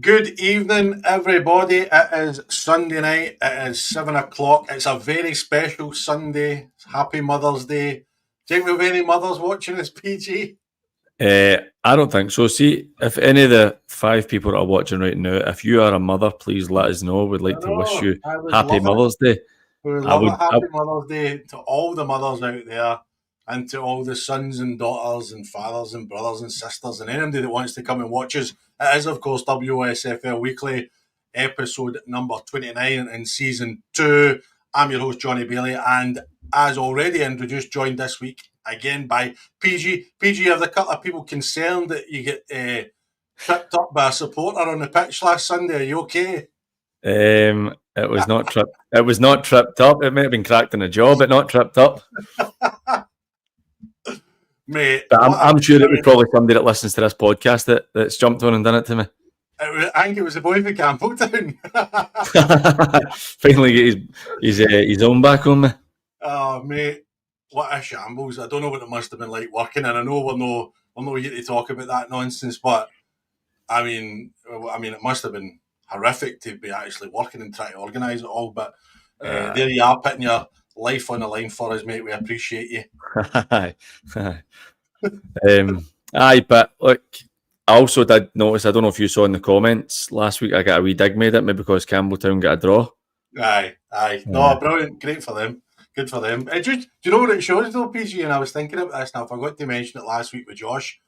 Good evening, everybody. It is Sunday night. It is 7 o'clock. It's a very special Sunday. Happy Mother's Day. Do you think we have any mothers watching this, PG? I don't think so. See, if any of the 5 people that are watching right now, if you are a mother, please let us know. We'd I like to wish know. you I would Happy love it. Mother's Day. We would I love would. it. Happy Mother's Day to all the mothers out there and to all the sons and daughters and fathers and brothers and sisters and anybody that wants to come and watch us. It is, of course, WOSFL Weekly, episode number 29 in season 2. I'm your host, Jonny Bailey, and as already introduced, joined this week again by PG. PG, have a couple of people concerned that you get tripped up by a supporter on the pitch last Sunday? Are you okay? It was not tripped. It was not tripped up. It may have been cracked in a jaw, but not tripped up. Mate, But I'm sure it was probably somebody that listens to this podcast that's jumped on and done it to me. I think it was the boy from Campbelltown. Finally get his own back on me. Oh, mate, what a shambles. I don't know what it must have been like working, and I know we're not here to talk about that nonsense, but I mean, it must have been horrific to be actually working and trying to organise it all, but there you are, putting your life on the line for us, mate. We appreciate you. Aye, but look, I also did notice, I don't know if you saw in the comments, last week I got a wee dig made at me because Campbelltown got a draw. Aye. No, brilliant. Great for them. Good for them. Do you know what it shows though, PG? And I was thinking about this and I forgot to mention it last week with Josh.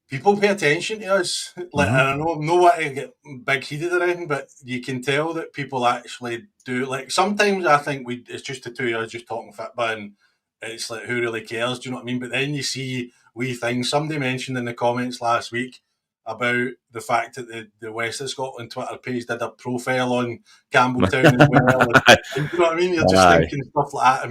People pay attention to us. Like, and I know I'm not want to get big heated around, but you can tell that people actually do. Like, sometimes I think it's just the two of us just talking football and it's like, who really cares? Do you know what I mean? But then you see wee things. Somebody mentioned in the comments last week about the fact that the West of Scotland Twitter page did a profile on Campbelltown as well. And you know what I mean? You're just thinking stuff like that.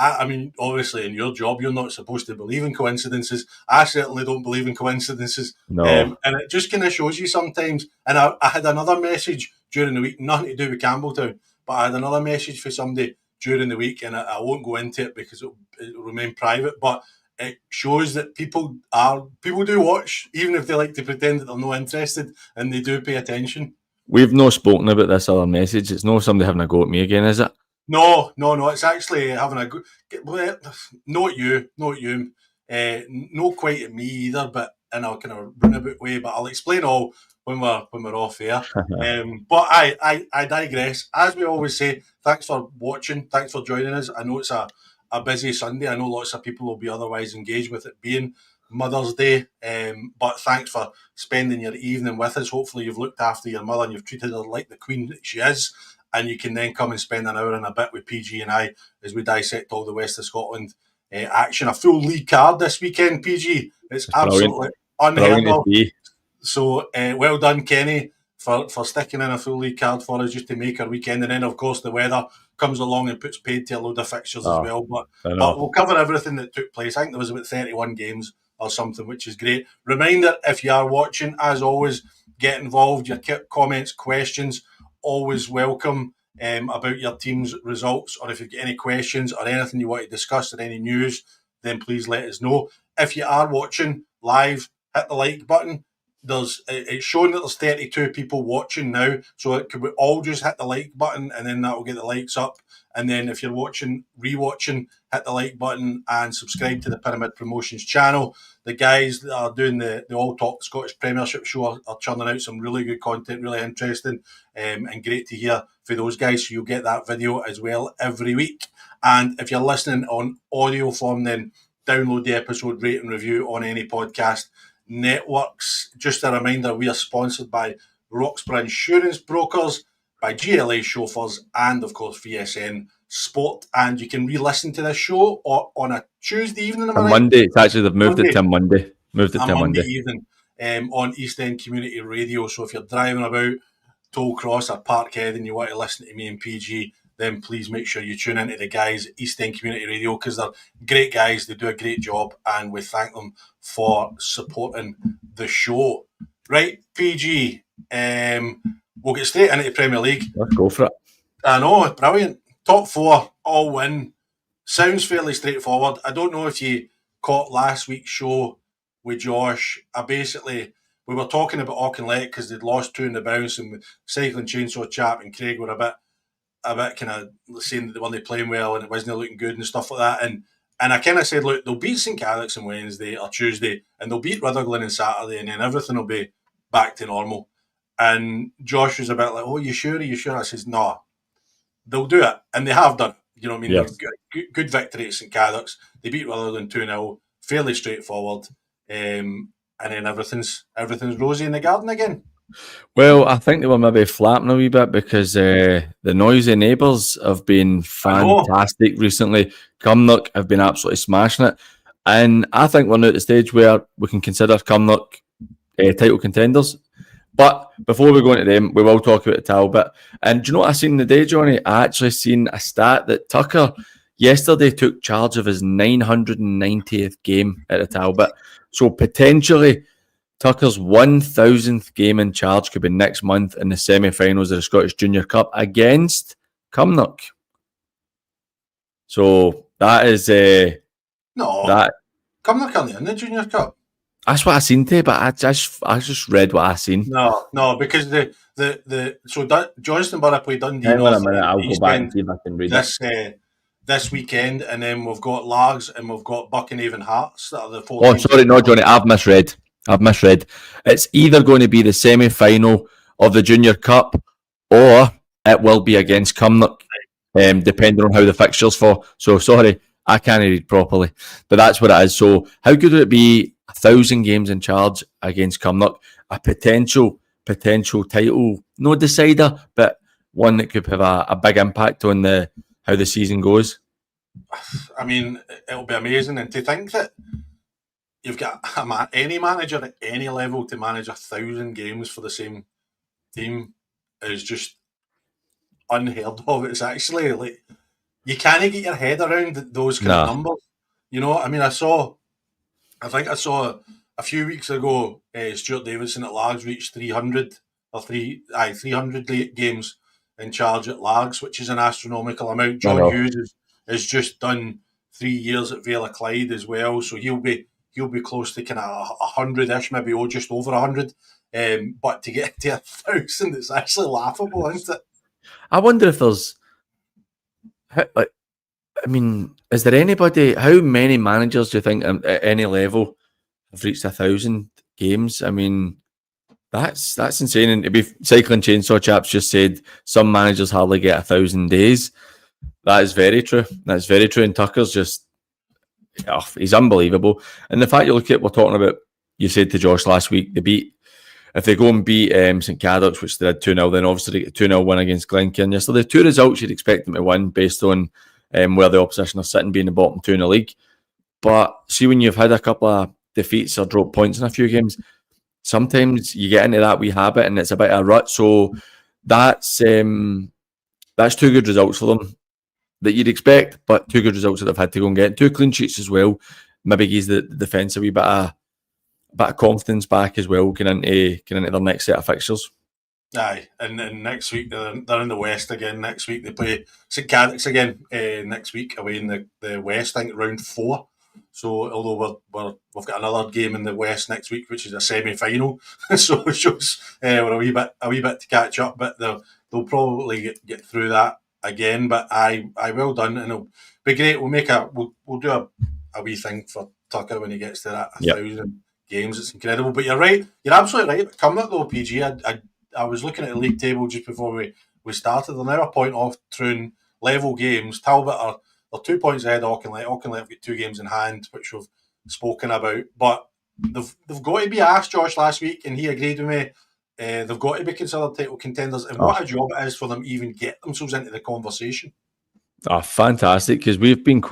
I mean, obviously, in your job, you're not supposed to believe in coincidences. I certainly don't believe in coincidences. No. And it just kind of shows you sometimes. And I had another message during the week, nothing to do with Campbelltown, but I had another message for somebody during the week, and I won't go into it because it'll remain private, but it shows that people do watch, even if they like to pretend that they're not interested, and they do pay attention. We've not spoken about this other message. It's not somebody having a go at me again, is it? No. It's actually having a good. Not you. Not quite at me either, but in a kind of roundabout way. But I'll explain all when we're off air. But I digress. As we always say, thanks for watching. Thanks for joining us. I know it's a busy Sunday. I know lots of people will be otherwise engaged with it being Mother's Day. But thanks for spending your evening with us. Hopefully you've looked after your mother and you've treated her like the queen that she is. And you can then come and spend an hour and a bit with PG and I as we dissect all the West of Scotland action. A full league card this weekend, PG. It's absolutely unheard of. So well done, Kenny, for sticking in a full league card for us just to make our weekend. And then, of course, the weather comes along and puts paid to a load of fixtures as well. But we'll cover everything that took place. I think there was about 31 games or something, which is great. Reminder, if you are watching, as always, get involved. Your comments, questions, always welcome about your team's results, or if you've got any questions or anything you want to discuss or any news, then please let us know. If you are watching live, hit the like button. It's showing that there's 32 people watching now, so it could be all just hit the like button and then that will get the likes up. And then if you're rewatching, hit the like button and subscribe to the Pyramid Promotions channel. The guys that are doing the All Talk Scottish Premiership show are churning out some really good content, really interesting, and great to hear for those guys. So you'll get that video as well every week. And if you're listening on audio form, then download the episode, rate and review on any podcast networks. Just a reminder, we are sponsored by Roxburgh Insurance Brokers, by GLA Chauffeurs, and of course VSN Sport. And you can re-listen to this show on a Tuesday evening. On Monday. It's actually, they've moved it to Monday. Monday evening on East End Community Radio. So if you're driving about Tollcross or Parkhead and you want to listen to me and PG, then please make sure you tune into the guys at East End Community Radio, because they're great guys. They do a great job, and we thank them for supporting the show. Right, PG, we'll get straight into the Premier League. Let's go for it. I know, brilliant. Top 4, all win. Sounds fairly straightforward. I don't know if you caught last week's show with Josh. I basically we were talking about Auchinleck because they'd lost 2 in the bounce, and Cycling Chainsaw Chap and Craig were a bit kind of saying that they weren't playing well and it wasn't looking good and stuff like that. And I kind of said, look, they'll beat St Cadoc's on Wednesday or Tuesday, and they'll beat Rutherglen on Saturday, and then everything will be back to normal. And Josh was a bit like, oh, you sure? Are you sure? I says, no, they'll do it. And they have done it. You know what I mean? Yes. Good victory at St Cadoc's. They beat Rutherglen 2-0, fairly straightforward. And then everything's rosy in the garden again. Well, I think they were maybe flapping a wee bit because the noisy neighbours have been fantastic recently. Cumnock have been absolutely smashing it. And I think we're now at the stage where we can consider Cumnock title contenders. But before we go into them, we will talk about the Talbot. And do you know what I seen the day, Johnny? I actually seen a stat that Tucker yesterday took charge of his 990th game at the Talbot. So potentially Tucker's 1,000th game in charge could be next month in the semi-finals of the Scottish Junior Cup against Cumnock. So that is Cumnock aren't in the Junior Cup. That's what I seen today, but I just read what I seen. No, because Johnston Borough play Dundee. Hang on a minute, I'll go back and see if I can read this weekend, and then we've got Largs and we've got Buckinhaven Hearts that are the 4. Oh, sorry, no, Johnny, I've misread. It's either going to be the semi-final of the Junior Cup or it will be against Cumnock, depending on how the fixtures fall. So, sorry, I can't read properly. But that's what it is. So, how good would it be 1,000 games in charge against Cumnock? A potential title, no decider, but one that could have a big impact on how the season goes. I mean, it'll be amazing. And to think that you've got any manager at any level to manage 1,000 games for the same team is just unheard of. It's actually like you can't get your head around those kind of numbers. You know, I mean, I think I saw a few weeks ago Stuart Davidson at Largs reached 300 games in charge at Largs, which is an astronomical amount. John Hughes has just done 3 years at Vale of Clyde as well, so he'll be close to kind of 100-ish, maybe just over 100. But to get to 1,000, it's actually laughable, isn't it? I wonder if there's, is there anybody? How many managers do you think at any level have reached 1,000 games? I mean, that's insane. And to be Cycling Chainsaw Chaps just said some managers hardly get 1,000 days. That is very true. That's very true. And Tucker's just, he's unbelievable. And the fact you look at, we're talking about, you said to Josh last week, if they go and beat St Cadoc's, which they did 2-0, then obviously they get a 2-0 win against Glencairn yesterday. 2 results you'd expect them to win based on where the opposition are sitting, being the bottom 2 in the league. But see, when you've had a couple of defeats or dropped points in a few games, sometimes you get into that wee habit and it's a bit of a rut. So that's 2 good results for them that you'd expect, but 2 good results that they've had to go and get. 2 clean sheets as well. Maybe gives the defence a wee bit of confidence back as well, getting into their next set of fixtures. Aye, and next week they're in the West again. Next week they play St Cadoc's again. Next week away in the West, I think round 4. So although we've got another game in the West next week, which is a semi-final, so it shows we're a wee bit to catch up. But they'll probably get through that again. But I well done, and it'll be great. We'll do a wee thing for Tucker when he gets to that 1,000 games. It's incredible. But you're right. You're absolutely right. Cumnock though, PG. I was looking at the league table just before we started. They're now a point off Troon, level games. Talbot they're 2 points ahead of Auchinleck. Auchinleck have got 2 games in hand, which we've spoken about. But they've got to be asked, Josh, last week, and he agreed with me. They've got to be considered title contenders, and what a job it is for them to even get themselves into the conversation. Fantastic, because we've been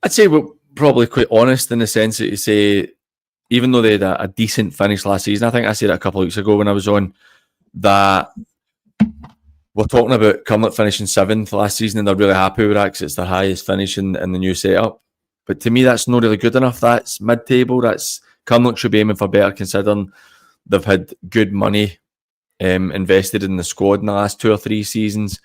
I'd say we're probably quite honest in the sense that you say, even though they had a decent finish last season, I think I said it a couple of weeks ago when I was on, that we're talking about Cumnock finishing 7th last season and they're really happy with that because it's their highest finish in the new setup. But to me, that's not really good enough. That's mid-table. Cumnock should be aiming for better, considering they've had good money invested in the squad in the last 2 or 3 seasons.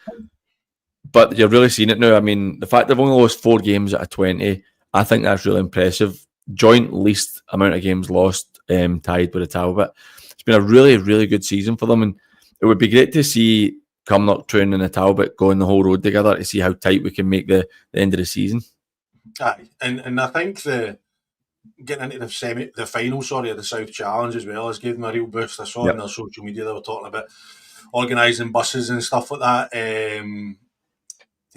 But you're really seeing it now. I mean, the fact they've only lost 4 games out of 20, I think that's really impressive. Joint least amount of games lost tied with the Talbot. It's been a really, really good season for them, and it would be great to see Cumnock, Troon and the Talbot going the whole road together to see how tight we can make the end of the season. Aye, and I think getting into the final, of the South Challenge as well has given them a real boost. I saw on their social media they were talking about organising buses and stuff like that to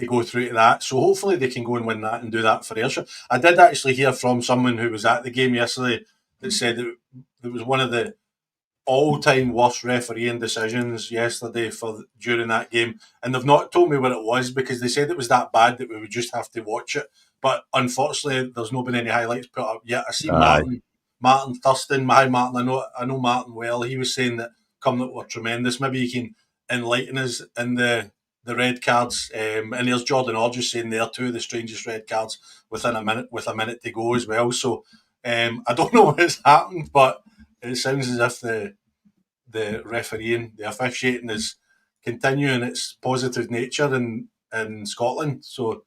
go through to that. So hopefully they can go and win that and do that for Ayrshire. I did actually hear from someone who was at the game yesterday that said that it was one of the all-time worst refereeing decisions yesterday during that game, and they've not told me what it was because they said it was that bad that we would just have to watch it. But unfortunately, there's not been any highlights put up yet. I see Martin Thurston. Hi, Martin. I know Martin well. He was saying that Cumnock were tremendous. Maybe you can enlighten us in the red cards. And there's Jordan Orge's saying there too, the strangest red cards with a minute to go as well. So I don't know what's happened, but it sounds as if the refereeing, the officiating is continuing its positive nature in Scotland. So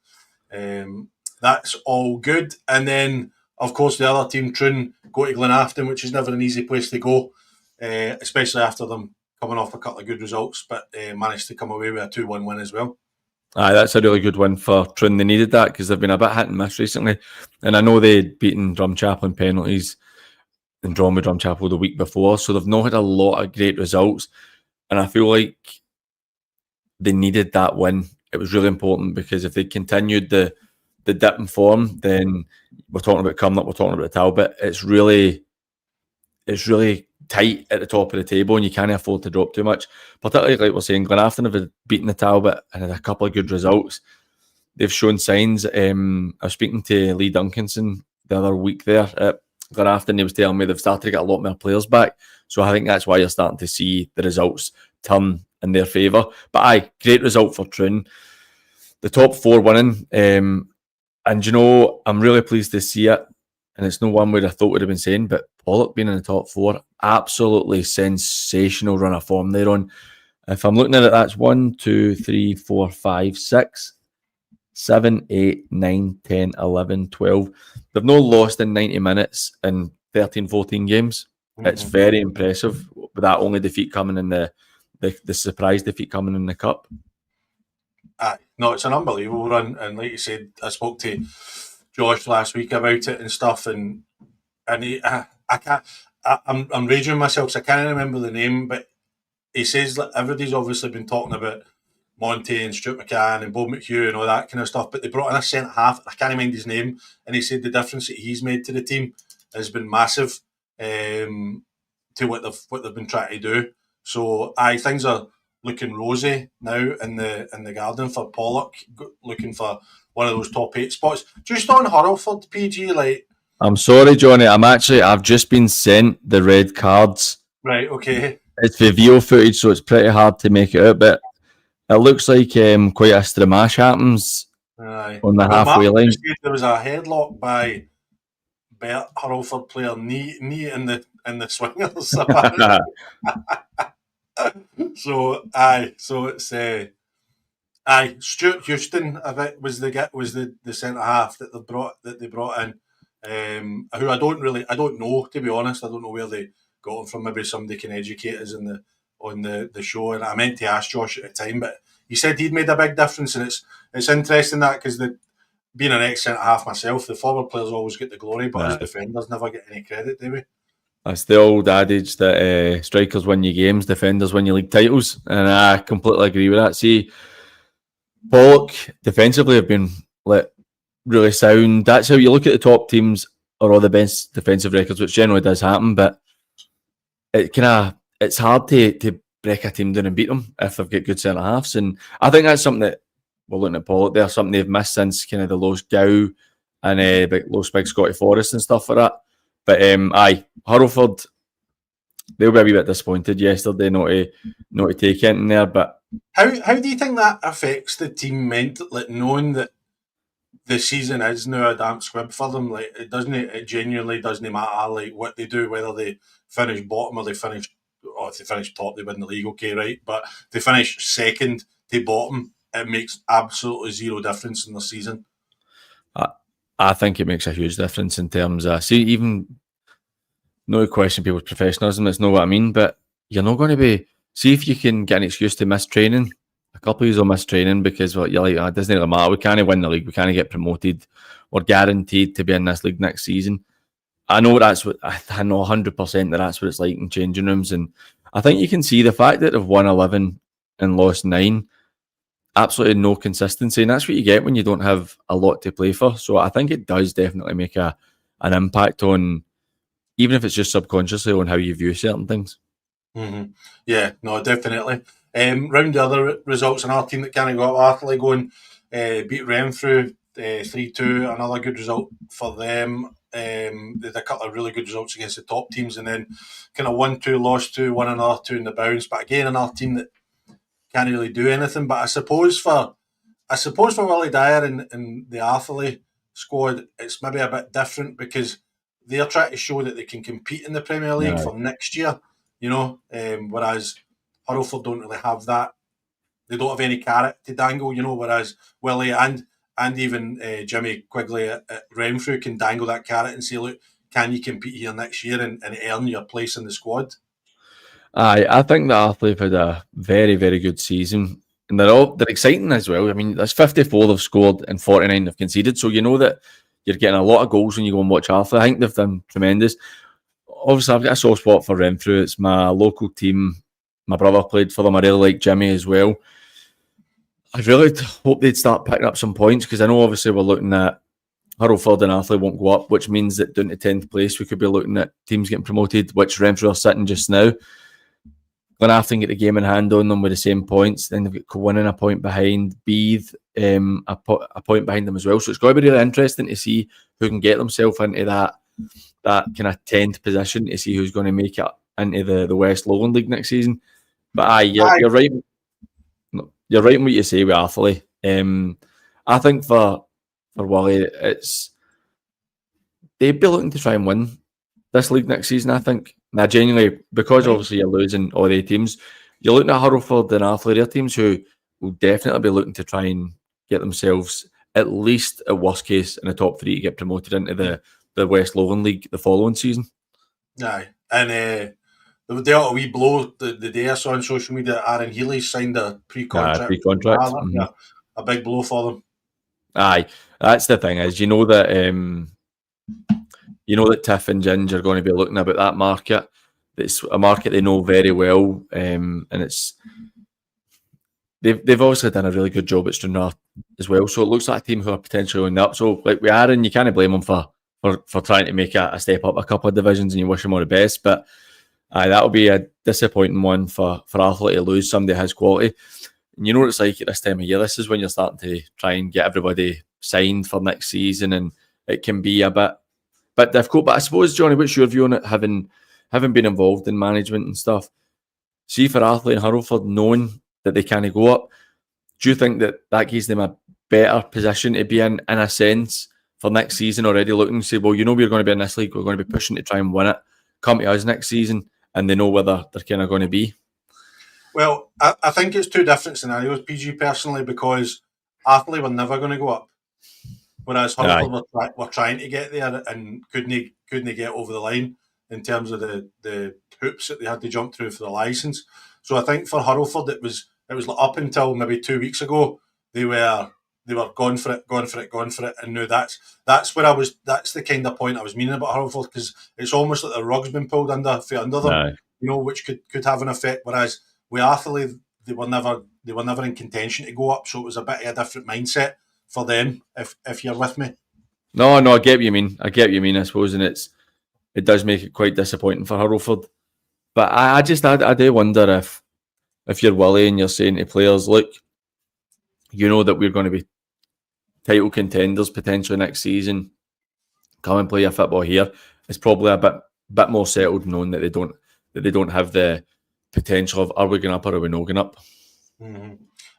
that's all good. And then, of course, the other team, Troon, go to Glenafton, which is never an easy place to go, especially after them coming off a couple of good results, but managed to come away with a 2-1 win as well. Aye, that's a really good win for Troon. They needed that because they've been a bit hit and miss recently. And I know they'd beaten Drumchapel in penalties and drawn with Drumchapel the week before, so they've not had a lot of great results. And I feel like they needed that win. It was really important because if they continued the dip in form, then we're talking about Cumnock, we're talking about the Talbot. It's really tight at the top of the table, and you can't afford to drop too much. Particularly, like we're saying, Glenafton have beaten the Talbot and had a couple of good results. They've shown signs. I was speaking to Lee Duncanson the other week there at Glenafton. He was telling me they've started to get a lot more players back. So I think that's why you're starting to see the results turn in their favour. But aye, great result for Troon. The top four winning. And you know, I'm really pleased to see it. And it's no one where I thought would have been saying, but Pollock being in the top four, absolutely sensational run of form they're on. If I'm looking at it, that's 1, 2, 3, 4, 5, 6, 7, 8, 9, 10, 11, 12. They've not lost in 90 minutes in 13, 14 games. Mm-hmm. It's very impressive with that only defeat coming in the surprise defeat coming in the cup. No, it's an unbelievable run. And like you said, I spoke to Josh last week about it and stuff, and I'm raging myself, so I can't remember the name, but he says that everybody's obviously been talking about Monty and Stuart McCann and Bob McHugh and all that kind of stuff, but they brought in a centre half, I can't remember his name, and he said the difference that he's made to the team has been massive to what they've been trying to do. So things are looking rosy now in the garden for Pollock, looking for one of those top 8 spots. Just on Hurlford, PG, like... I'm sorry, Johnny. I've just been sent the red cards. Right, okay. It's video footage, so it's pretty hard to make it out, but it looks like quite a stramash happens on the halfway line. There was a headlock by Bert, Hurlford player, knee in the swingers. So it's Stuart Houston, I think, was the centre half that they brought in, who I don't know, to be honest. I don't know where they got him from. Maybe somebody can educate us on the show. And I meant to ask Josh at the time, but he said he'd made a big difference, and it's interesting that because being an ex centre half myself, the forward players always get the glory, but us defenders never get any credit, do we? That's the old adage that strikers win your games, defenders win your league titles, and I completely agree with that. See, Pollock defensively have been really sound. That's how you look at the top teams or all the best defensive records, which generally does happen, but it's hard to break a team down and beat them if they've got good centre halves, and I think that's something that we're looking at Pollock there, something they've missed since kind of the Lowe's Gow and Lowe's Big Scotty Forest and stuff like that. But Hurlford, they'll be a wee bit disappointed yesterday not to take it in there. But how do you think that affects the team mentally, knowing that the season is now a damp squib for them? Like it genuinely doesn't matter like what they do, whether they finish bottom or if they finish top, they win the league, okay, right? But if they finish second to bottom, it makes absolutely zero difference in the season. I think it makes a huge difference in terms of, see, even no question people's professionalism. That's not what I mean. But you're not going to be. See if you can get an excuse to miss training. A couple of you will miss training because you're like, it doesn't really matter. We can't win the league. We can't get promoted. We're guaranteed to be in this league next season. I know that's what I know 100% that's what it's like in changing rooms, and I think you can see the fact that they've won 11 and lost 9. Absolutely no consistency, and that's what you get when you don't have a lot to play for. So I think it does definitely make an impact on, even if it's just subconsciously, on how you view certain things. Mm-hmm. Yeah, no, definitely. Round the other results in our team that kind of got Artley going, beat Renfrew 3-2, another good result for them. They had a couple of really good results against the top teams, and then kind of 1-2, lost 2, won another 2 in the bounce. But again, another team that can't really do anything. But I suppose for Willie Dyer and the Artley squad, it's maybe a bit different because they're trying to show that they can compete in the Premier League for next year. Whereas Hurlford don't really have that. They don't have any carrot to dangle, whereas Willie and even Jimmy Quigley at Renfrew can dangle that carrot and say, look, can you compete here next year and earn your place in the squad? I think that Artley have had a very, very good season. And they're exciting as well. I mean, there's 54 they've scored and 49 they've conceded. So you know that you're getting a lot of goals when you go and watch Artley. I think they've done tremendous. Obviously, I've got a soft spot for Renfrew. It's my local team. My brother played for them. I really like Jimmy as well. I really hope they'd start picking up some points because I know obviously we're looking at Hurlford and Artley won't go up, which means that down to 10th place we could be looking at teams getting promoted, which Renfrew are sitting just now. Glenafton get the game in hand on them with the same points. Then they've got Cowan a point behind, Beath a point behind them as well. So it's going to be really interesting to see who can get themselves into that kind of 10th position to see who's going to make it into the West Lowland League next season. But you're right. You're right in what you say with Artley. I think for Wally, they'd be looking to try and win this league next season, I think. Now, genuinely, because obviously you're losing all the teams, you're looking at Hurlford and Artley, their teams who will definitely be looking to try and get themselves, at least at worst case, in the top 3 to get promoted into the West Lowland League the following season. Aye. And they dealt a wee blow the day I saw on social media. Aaron Healy signed a pre-contract. Mm-hmm. Yeah, a big blow for them. Aye, that's the thing is, you know that Tiff and Ginge are going to be looking about that market. It's a market they know very well, and it's they've obviously done a really good job at Stranraer as well. So it looks like a team who are potentially on the up. So like with Aaron, you can't blame him for trying to make a step up a couple of divisions, and you wish him all the best. But that'll be a disappointing one for Arthur to lose somebody his quality. And you know what it's like at this time of year. This is when you're starting to try and get everybody signed for next season, and it can be a bit difficult. But I suppose, Johnny, what's your view on it, having been involved in management and stuff? See, for Artley and Hurlford, knowing that they can't go up, do you think that gives them a better position to be in a sense, for next season, already looking to say, well, we're going to be in this league, we're going to be pushing to try and win it, come to us next season, and they know whether they're kind of going to be? Well, I think it's two different scenarios, PG, personally, because Artley were never going to go up, whereas Hurlford were trying to get there and couldn't get over the line in terms of the hoops that they had to jump through for the licence. So I think for Hurlford, it was up until maybe 2 weeks ago, they were going for it, and now that's where that's the kind of point I was meaning about Hurlford, because it's almost like the rug's been pulled under them, which could have an effect. Whereas with Artley, they were never in contention to go up, so it was a bit of a different mindset for them. If you're with me. No, I get what you mean. I suppose, and it does make it quite disappointing for Hurlford. But I do wonder if you're Willie and you're saying to players, look, you know that we're going to be title contenders potentially next season. Come and play your football here. It's probably a bit more settled, knowing that they don't have the potential of, are we going up or are we not going up? Mm-hmm.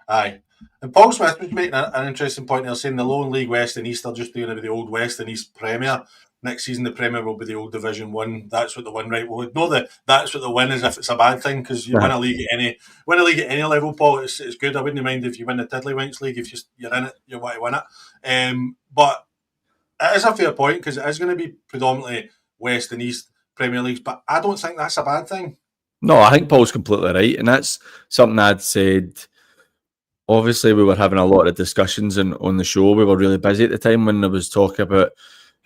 Aye. And Paul Smith was making an interesting point there, saying the Lowland League West and East are just doing it with the old West and East Premier. Next season, the Premier will be the old Division 1. That's what the win, right? Well, know that that's what the win is if it's a bad thing, because you win a league at any level, Paul. It's good. I wouldn't mind if you win the Tiddlywinks League. If you're in it, you want to win it. But it is a fair point, because it is going to be predominantly West and East. Premier Leagues, but I don't think that's a bad thing. No, I think Paul's completely right, and that's something I'd said. Obviously, we were having a lot of discussions on the show. We were really busy at the time when there was talk about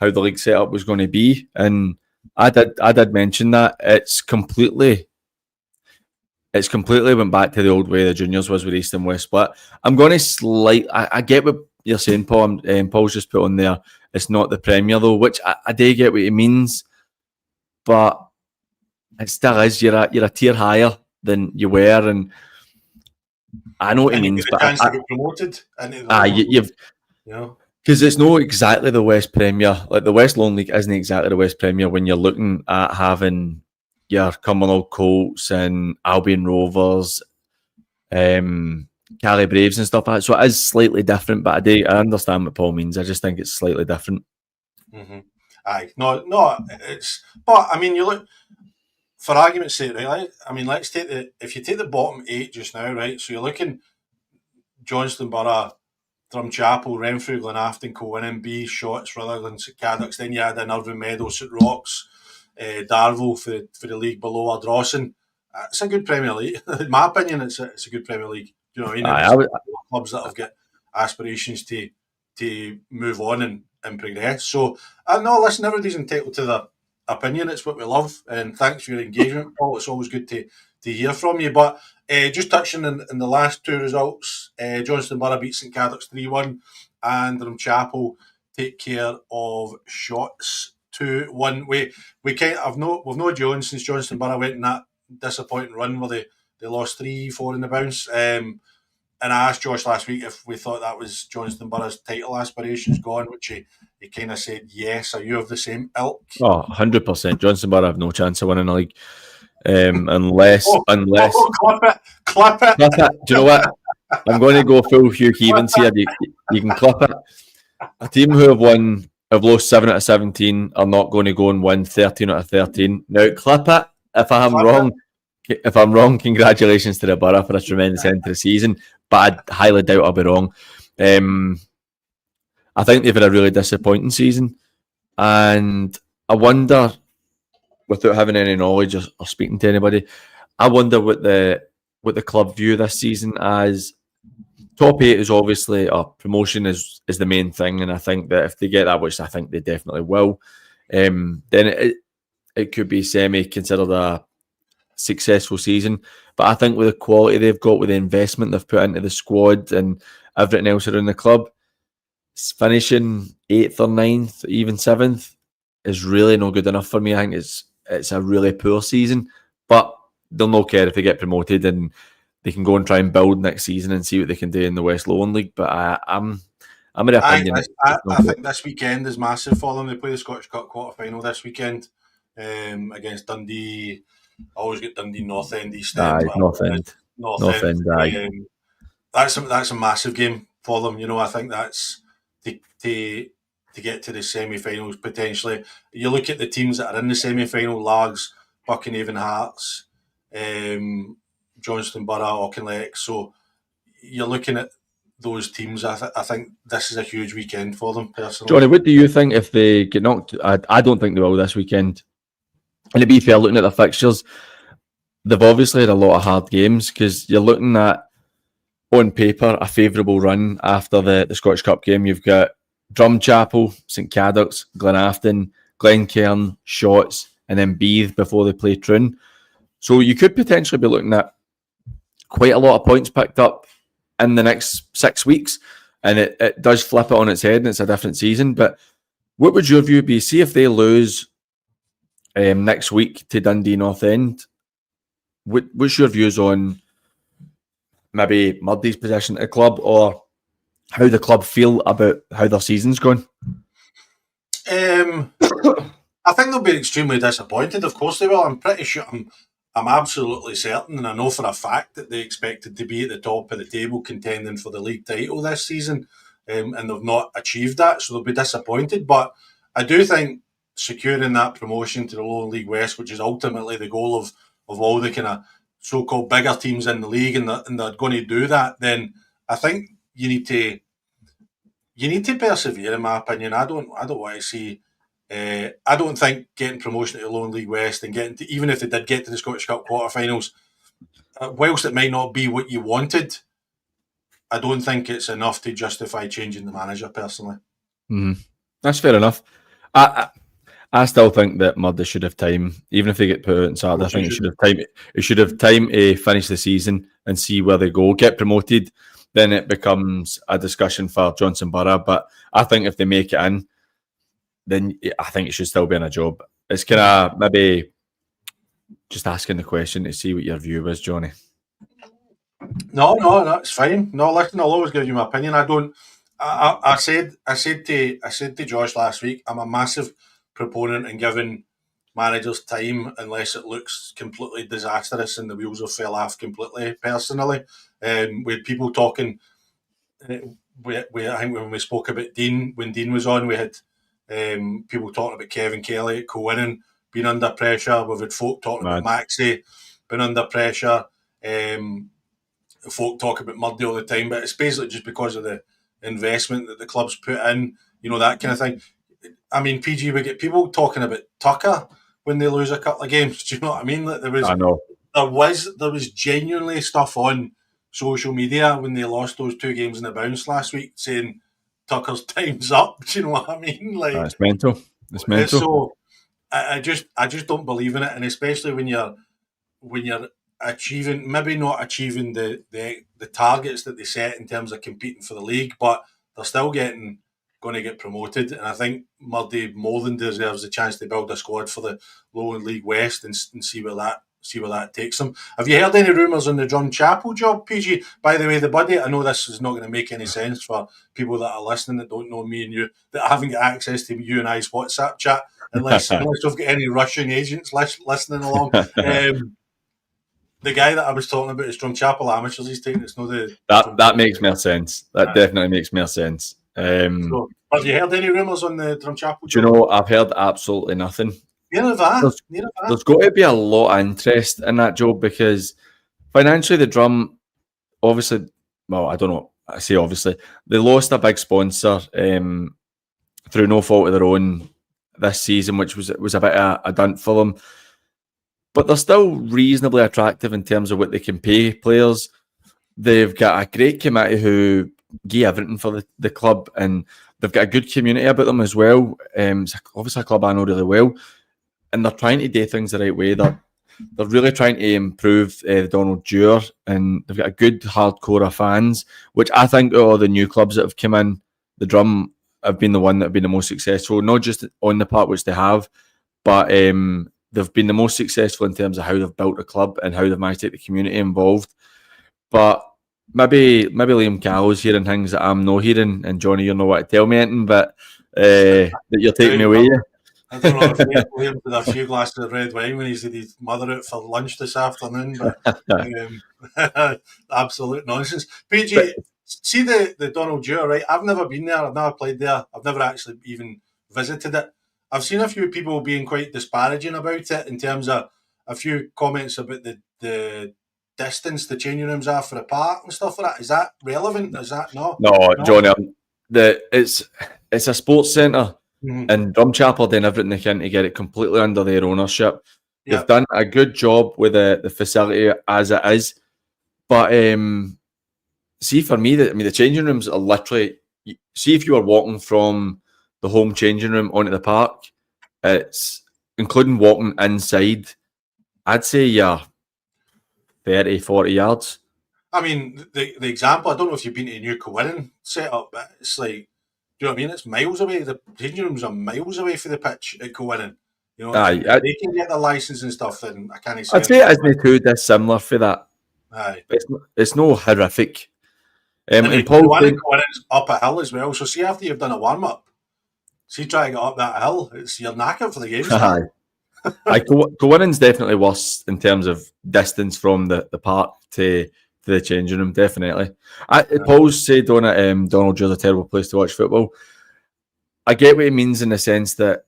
how the league setup was going to be, and I did mention that it's completely went back to the old way the juniors was with East and West split. I'm going to I get what you're saying, Paul. Paul's just put on there. It's not the Premier though, which I do get what he means, but it still is. You're a tier higher than you were, and I know what he means. But chance to get promoted. You've because it's not exactly the West Premier. Like the West Lone League isn't exactly the West Premier when you're looking at having your Cumbernauld Colts and Albion Rovers, Cali Braves and stuff like that. So it is slightly different, but I understand what Paul means. I just think it's slightly different. Mm-hmm. Aye, no, it's. But I mean, you look for argument's sake, right? I mean, if you take the bottom 8 just now, right? So you're looking Johnston Borough, Drumchapel, Renfrew, Glenafton, Cowan, B, Shotts, Rutherglen, St Cadox. Then you add in Irvine Meadows, St ROCHS, Darvel for the league below Ardrossan. It's a good Premier League. In my opinion, it's a good Premier League. Do you know what I mean? Clubs that have got aspirations to move on and progress. So, no, listen, everybody's entitled to their opinion. It's what we love. And thanks for your engagement, Paul. It's always good to hear from you. But just touching in the last 2 results, Johnston Borough beat St Cadox 3-1 and Drumchapel take care of Shotts 2-1. We've no Jones since Johnston Borough went in that disappointing run where they lost 3-4 in the bounce. And I asked Josh last week if we thought that was Johnston Borough's title aspirations gone, which he kind of said yes. Are you of the same ilk? Oh, 100%. Johnston Borough have no chance of winning the league. Unless clip it. Do you know what? I'm going to go full Hugh Keevans here. You can clip it. A team who have lost 7 out of 17 are not going to go and win 13 out of 13. Now, clip it. If I'm wrong, congratulations to the Borough for a tremendous end to the season. But I highly doubt I'll be wrong. I think they've had a really disappointing season, and I wonder, without having any knowledge or speaking to anybody, I wonder what the club view this season as. Top 8 is obviously promotion is the main thing, and I think that if they get that, which I think they definitely will, then it could be considered a successful season. But I think with the quality they've got, with the investment they've put into the squad and everything else around the club, finishing 8th or 9th, even 7th is really not good enough for me. I think it's a really poor season, but they'll not care if they get promoted, and they can go and try and build next season and see what they can do in the West Lowland League. But I'm of the opinion. I think this weekend is massive for them. They play the Scottish Cup quarter-final this weekend against Dundee. I always get Dundee North End, East End. North End. That's a massive game for them. You know, I think that's to get to the semi-finals potentially. You look at the teams that are in the semi-final: Largs, Buckinhaven Hearts, Johnston Borough, Auchinleck. So you're looking at those teams. I think this is a huge weekend for them personally. Johnny, what do you think if they get knocked? I don't think they will this weekend. And to be fair, looking at the fixtures, they've obviously had a lot of hard games, because you're looking at, on paper, a favourable run after the Scottish Cup game. You've got Drumchapel, St Cadox, Glenafton, Glencairn, Shotts, and then Beath before they play Troon. So you could potentially be looking at quite a lot of points picked up in the next 6 weeks, and it does flip it on its head, and it's a different season. But what would your view be? See if they lose next week to Dundee North End, what's your views on maybe Murdy's position at the club, or how the club feel about how their season's going? I think they'll be extremely disappointed. Of course they will. I'm pretty sure. I'm absolutely certain, and I know for a fact that they expected to be at the top of the table contending for the league title this season, and they've not achieved that, so they'll be disappointed. But I do think securing that promotion to the Lowland League West, which is ultimately the goal of all the kind of so-called bigger teams in the league, and they're going to do that, then I think you need to persevere. In my opinion, I don't want to see I don't think getting promotion to the Lowland League West and getting to, even if they did get to the Scottish Cup quarterfinals, whilst it might not be what you wanted, I don't think it's enough to justify changing the manager, personally. That's fair enough. I still think that Murdy should have time, even if they get put out on Saturday. I think it should have time. It should have time to finish the season and see where they go. Get promoted, then it becomes a discussion for Johnson Borough. But I think if they make it in, then I think it should still be in a job. It's kind of maybe just asking the question to see what your view is, Johnny. No, that's fine. No, listen, I'll always give you my opinion. I said to Josh last week, I'm a massive proponent in giving managers time unless it looks completely disastrous and the wheels have fell off completely. Personally, with people talking, I think when we spoke about Dean, when Dean was on, we had people talking about Kevin Kelly at Co-winning being under pressure. We've had folk talking about Maxey being under pressure. Folk talk about Murdy all the time, but it's basically just because of the investment that the club's put in, that kind of thing. I mean, PG, we get people talking about Tucker when they lose a couple of games. Do you know what I mean? Like there was genuinely stuff on social media when they lost those 2 games in the bounce last week saying Tucker's time's up. Do you know what I mean? Like it's mental. It's mental. So I just don't believe in it, and especially when you're achieving, maybe not achieving the targets that they set in terms of competing for the league, but they're still going to get promoted. And I think Murdy more than deserves a chance to build a squad for the Lowland League West and see where that takes them. Have you heard any rumours on the Drumchapel job, PG? By the way, the buddy, I know this is not going to make any sense for people that are listening that don't know me and you, that haven't got access to you and I's WhatsApp chat, unless we've got any Russian agents listening along. The guy that I was talking about is Drumchapel Amateurs. He's taking it's not the that makes more sense. That definitely makes more sense. So, have you heard any rumours on the Drumchapel? Do you know? I've heard absolutely nothing. Neither have I. There's got to be a lot of interest in that job because financially, the Drum, obviously, well, I don't know. I say obviously, they lost a big sponsor through no fault of their own this season, which was a bit of a dunt for them. But they're still reasonably attractive in terms of what they can pay players. They've got a great committee who give everything for the club, and they've got a good community about them as well. It's obviously a club I know really well, and they're trying to do things the right way. They're really trying to improve the Donald Dewar, and they've got a good hardcore of fans, which I think all the new clubs that have come in, the Drum have been the one that have been the most successful, not just on the part which they have, but they've been the most successful in terms of how they've built a club and how they've managed to get the community involved. But maybe Liam Callow's hearing things that I'm not hearing, and Johnny, you know what to tell me anything, but that you're taking me away. I don't know if Liam had a few glasses of red wine when he said his mother out for lunch this afternoon, but absolute nonsense. PG, see the Donald Dewar, right? I've never been there. I've never played there. I've never actually even visited it. I've seen a few people being quite disparaging about it in terms of a few comments about the distance the changing rooms are for the park and stuff like that. Is that relevant? Is that not? No, Johnny, it's a sports centre, and Drumchapel doing everything they can to get it completely under their ownership. They've done a good job with the facility as it is, but see, for me, the changing rooms are literally. See, if you were walking from the home changing room onto the park, it's including walking inside, I'd say 30, 40 yards. I mean, the example, I don't know if you've been to a new co-winning setup, but it's like, do you know what I mean? It's miles away. The changing rooms are miles away for the pitch at co-winning. You know, they can get the licence and stuff, and I can't say. I'd say it isn't too dissimilar for that. Aye. It's no horrific. And co-winning's up a hill as well, so see, after you've done a warm-up, see, try to get up that hill, you're knackered for the games. Co-winning's definitely worse in terms of distance from the park to the changing room, definitely. Paul's said on it, Donald Dewar's a terrible place to watch football. I get what he means in the sense that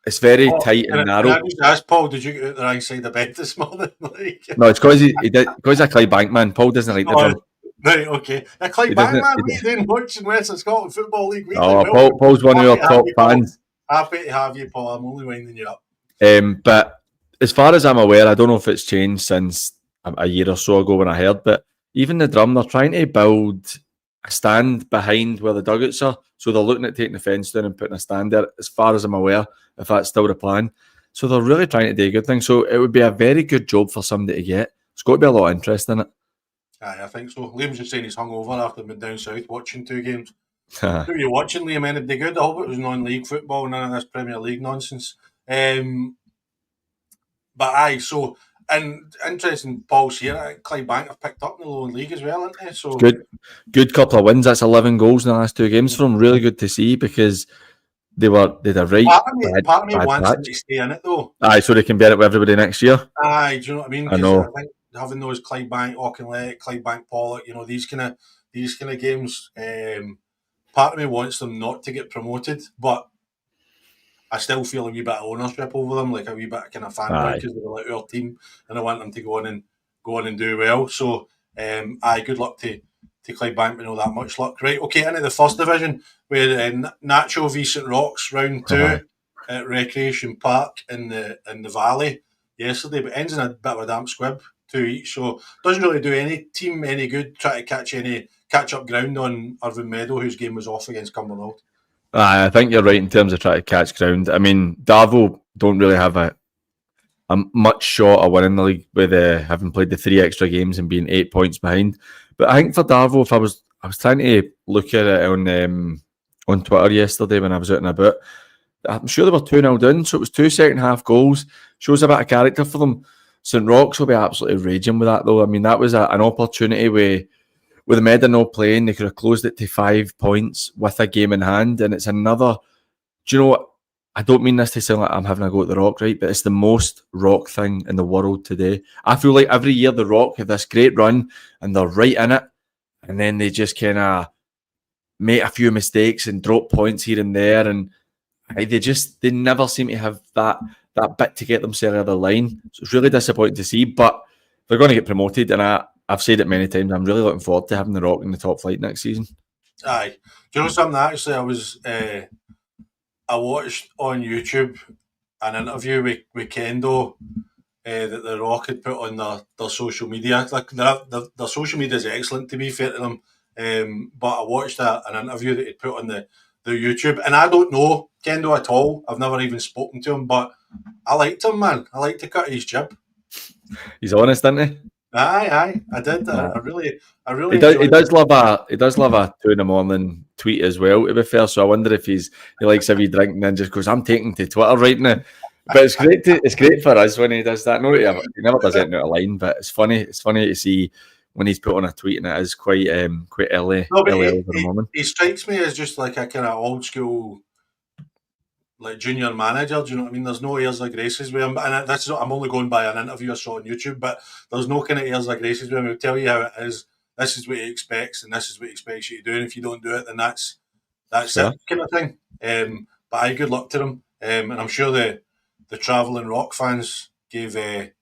it's very tight and narrow. Can I just ask Paul, did you get out the right side of bed this morning? No, it's because he's a Clydebank man. Paul doesn't like the Drum. Right, okay. A Clydebank man, what are you doing watching Western Scotland Football League? Paul's one of your top fans. Happy to have you, Paul. I'm only winding you up. But as far as I'm aware, I don't know if it's changed since a year or so ago when I heard, but even the drum, they're trying to build a stand behind where the dugouts are. So they're looking at taking the fence down and putting a stand there, as far as I'm aware, if that's still the plan. So they're really trying to do a good thing. So it would be a very good job for somebody to get. There's got to be a lot of interest in it. Aye, I think so. Liam's just saying he's hungover after being down south watching 2 games. Who are you watching, Liam? Anybody good? I hope it was non-league football, none of this Premier League nonsense. But aye, so, and interesting, Paul's here. Clydebank have picked up in the lower league as well, haven't they? So good couple of wins. That's 11 goals in the last 2 games for them. Really good to see, because they had a right part of me bad wants them patch. to stay in it though. Aye, so they can bear it with everybody next year. Aye, do you know what I mean? I know. I think having those Clydebank, Auchinleck, Clydebank Pollock, these kind of games, part of me wants them not to get promoted, but I still feel a wee bit of ownership over them, like a wee bit of kind of fanboy, because they're like our team, and I want them to go on and do well. So, aye, good luck to Clydebank. We know that much luck, right? Okay, into the first division, where NACHO v St Rochs round 2 at Recreation Park in the Valley yesterday, but ends in a bit of a damp squib, 2 each. So doesn't really do any team any good. Try to catch up ground on Irvine Meadow, whose game was off against Cumbernauld. I think you're right in terms of trying to catch ground. I mean, Darvo don't really have a much shot of winning the league with having played the 3 extra games and being 8 points behind. But I think for Darvo, if I was trying to look at it on Twitter yesterday when I was out and about, I'm sure they were 2-0 down, so it was 2 second half goals. Shows a bit of character for them. St Rochs will be absolutely raging with that, though. I mean, that was an opportunity where, with the Meda not playing, they could have closed it to 5 points with a game in hand. And it's another. Do you know what? I don't mean this to sound like I'm having a go at the Rock, right? But it's the most Rock thing in the world today. I feel like every year the Rock have this great run and they're right in it, and then they just kind of make a few mistakes and drop points here and there, and they never seem to have that bit to get themselves over the line. So it's really disappointing to see, but they're going to get promoted, and I've said it many times, I'm really looking forward to having the Rock in the top flight next season. Aye. Do you know something? Actually, I watched on YouTube an interview with Kendo that the Rock had put on their social media. Like their social media is excellent, to be fair to them. But I watched an interview that he'd put on the YouTube, and I don't know Kendo at all. I've never even spoken to him, but I liked him, man. I liked to cut his jib. He's honest, isn't he? Aye, I did. I really. He does love a 2 a.m. tweet as well, to be fair. So I wonder if he likes a wee drink and then just goes, "I'm taking to Twitter right now." But it's great for us when he does that. No, he never does anything out of line, but it's funny. It's funny to see when he's put on a tweet, and it is quite early. No, but early over the moment. He strikes me as just like a kind of old school, like junior manager. Do you know what I mean? There's no airs like graces with him, and I'm only going by an interview I saw on YouTube. But there's no kind of airs like graces with him. He'll tell you how it is. This is what he expects, and this is what he expects you to do. And if you don't do it, then that's it, kind of thing. But aye, good luck to them. And I'm sure the travelling Rock fans gave NACHO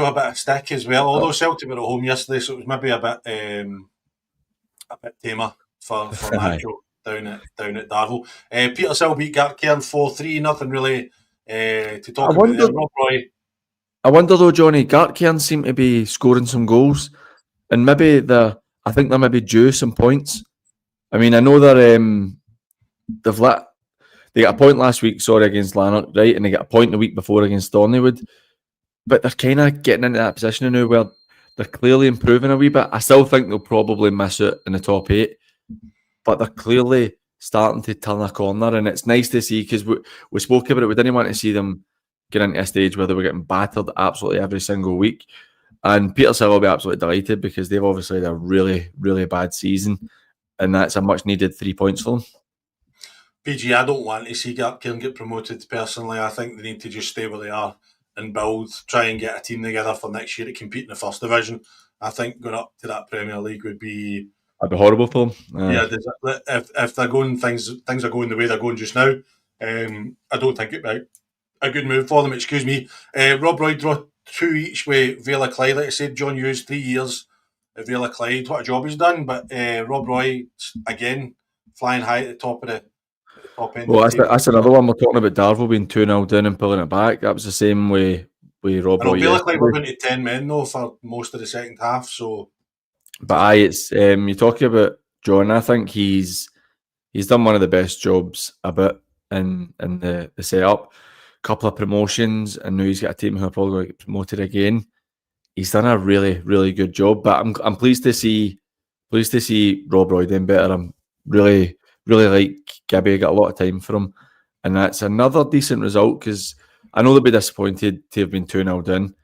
a bit of stick as well. Although Celtic were at home yesterday, so it was maybe a bit tamer for NACHO down at Darvel. Petershill beat Gartcairn 4-3. Nothing really to talk about there. Rob Roy. I wonder though, Johnny, Gartcairn seem to be scoring some goals, and I think they're maybe due some points. I mean, I know they got a point last week, against Lanark, right, and they got a point the week before against Thorneywood, but they're kind of getting into that position now where they're clearly improving a wee bit. I still think they'll probably miss it in the top 8, but they're clearly starting to turn a corner, and it's nice to see, because we spoke about it. We didn't want to see them get into a stage where they were getting battered absolutely every single week. And Petershill will be absolutely delighted, because they've obviously had a really, really bad season, and that's a much needed 3 points for them. PG, I don't want to see Gartcairn get promoted personally. I think they need to just stay where they are and try and get a team together for next year to compete in the first division. I think going up to that Premier League would be... That'd be horrible for them. Yeah, if they're going, things are going the way they're going just now, I don't think it'd be a good move for them. Excuse me. Rob Roy draw 2 each with Vela Clyde. Like I said, John Hughes 3 years at Vela Clyde. What a job he's done. But Rob Roy again flying high at the top top end. Well, of the table. that's another one. We're talking about Darvel being 2-0 down and pulling it back. That was the same way with Rob And it'll Roy be like yesterday. we're going to 10 men though for most of the second half. So, but it's you're talking about John. I think he's done one of the best jobs a bit in the setup. Couple of promotions, and now he's got a team who are probably going to get promoted again. He's done a really, really good job. But I'm pleased to see Rob Roy doing better. I'm really, really like Gibby. I got a lot of time for him, and that's another decent result because I know they'll be disappointed to have been 2-0 down,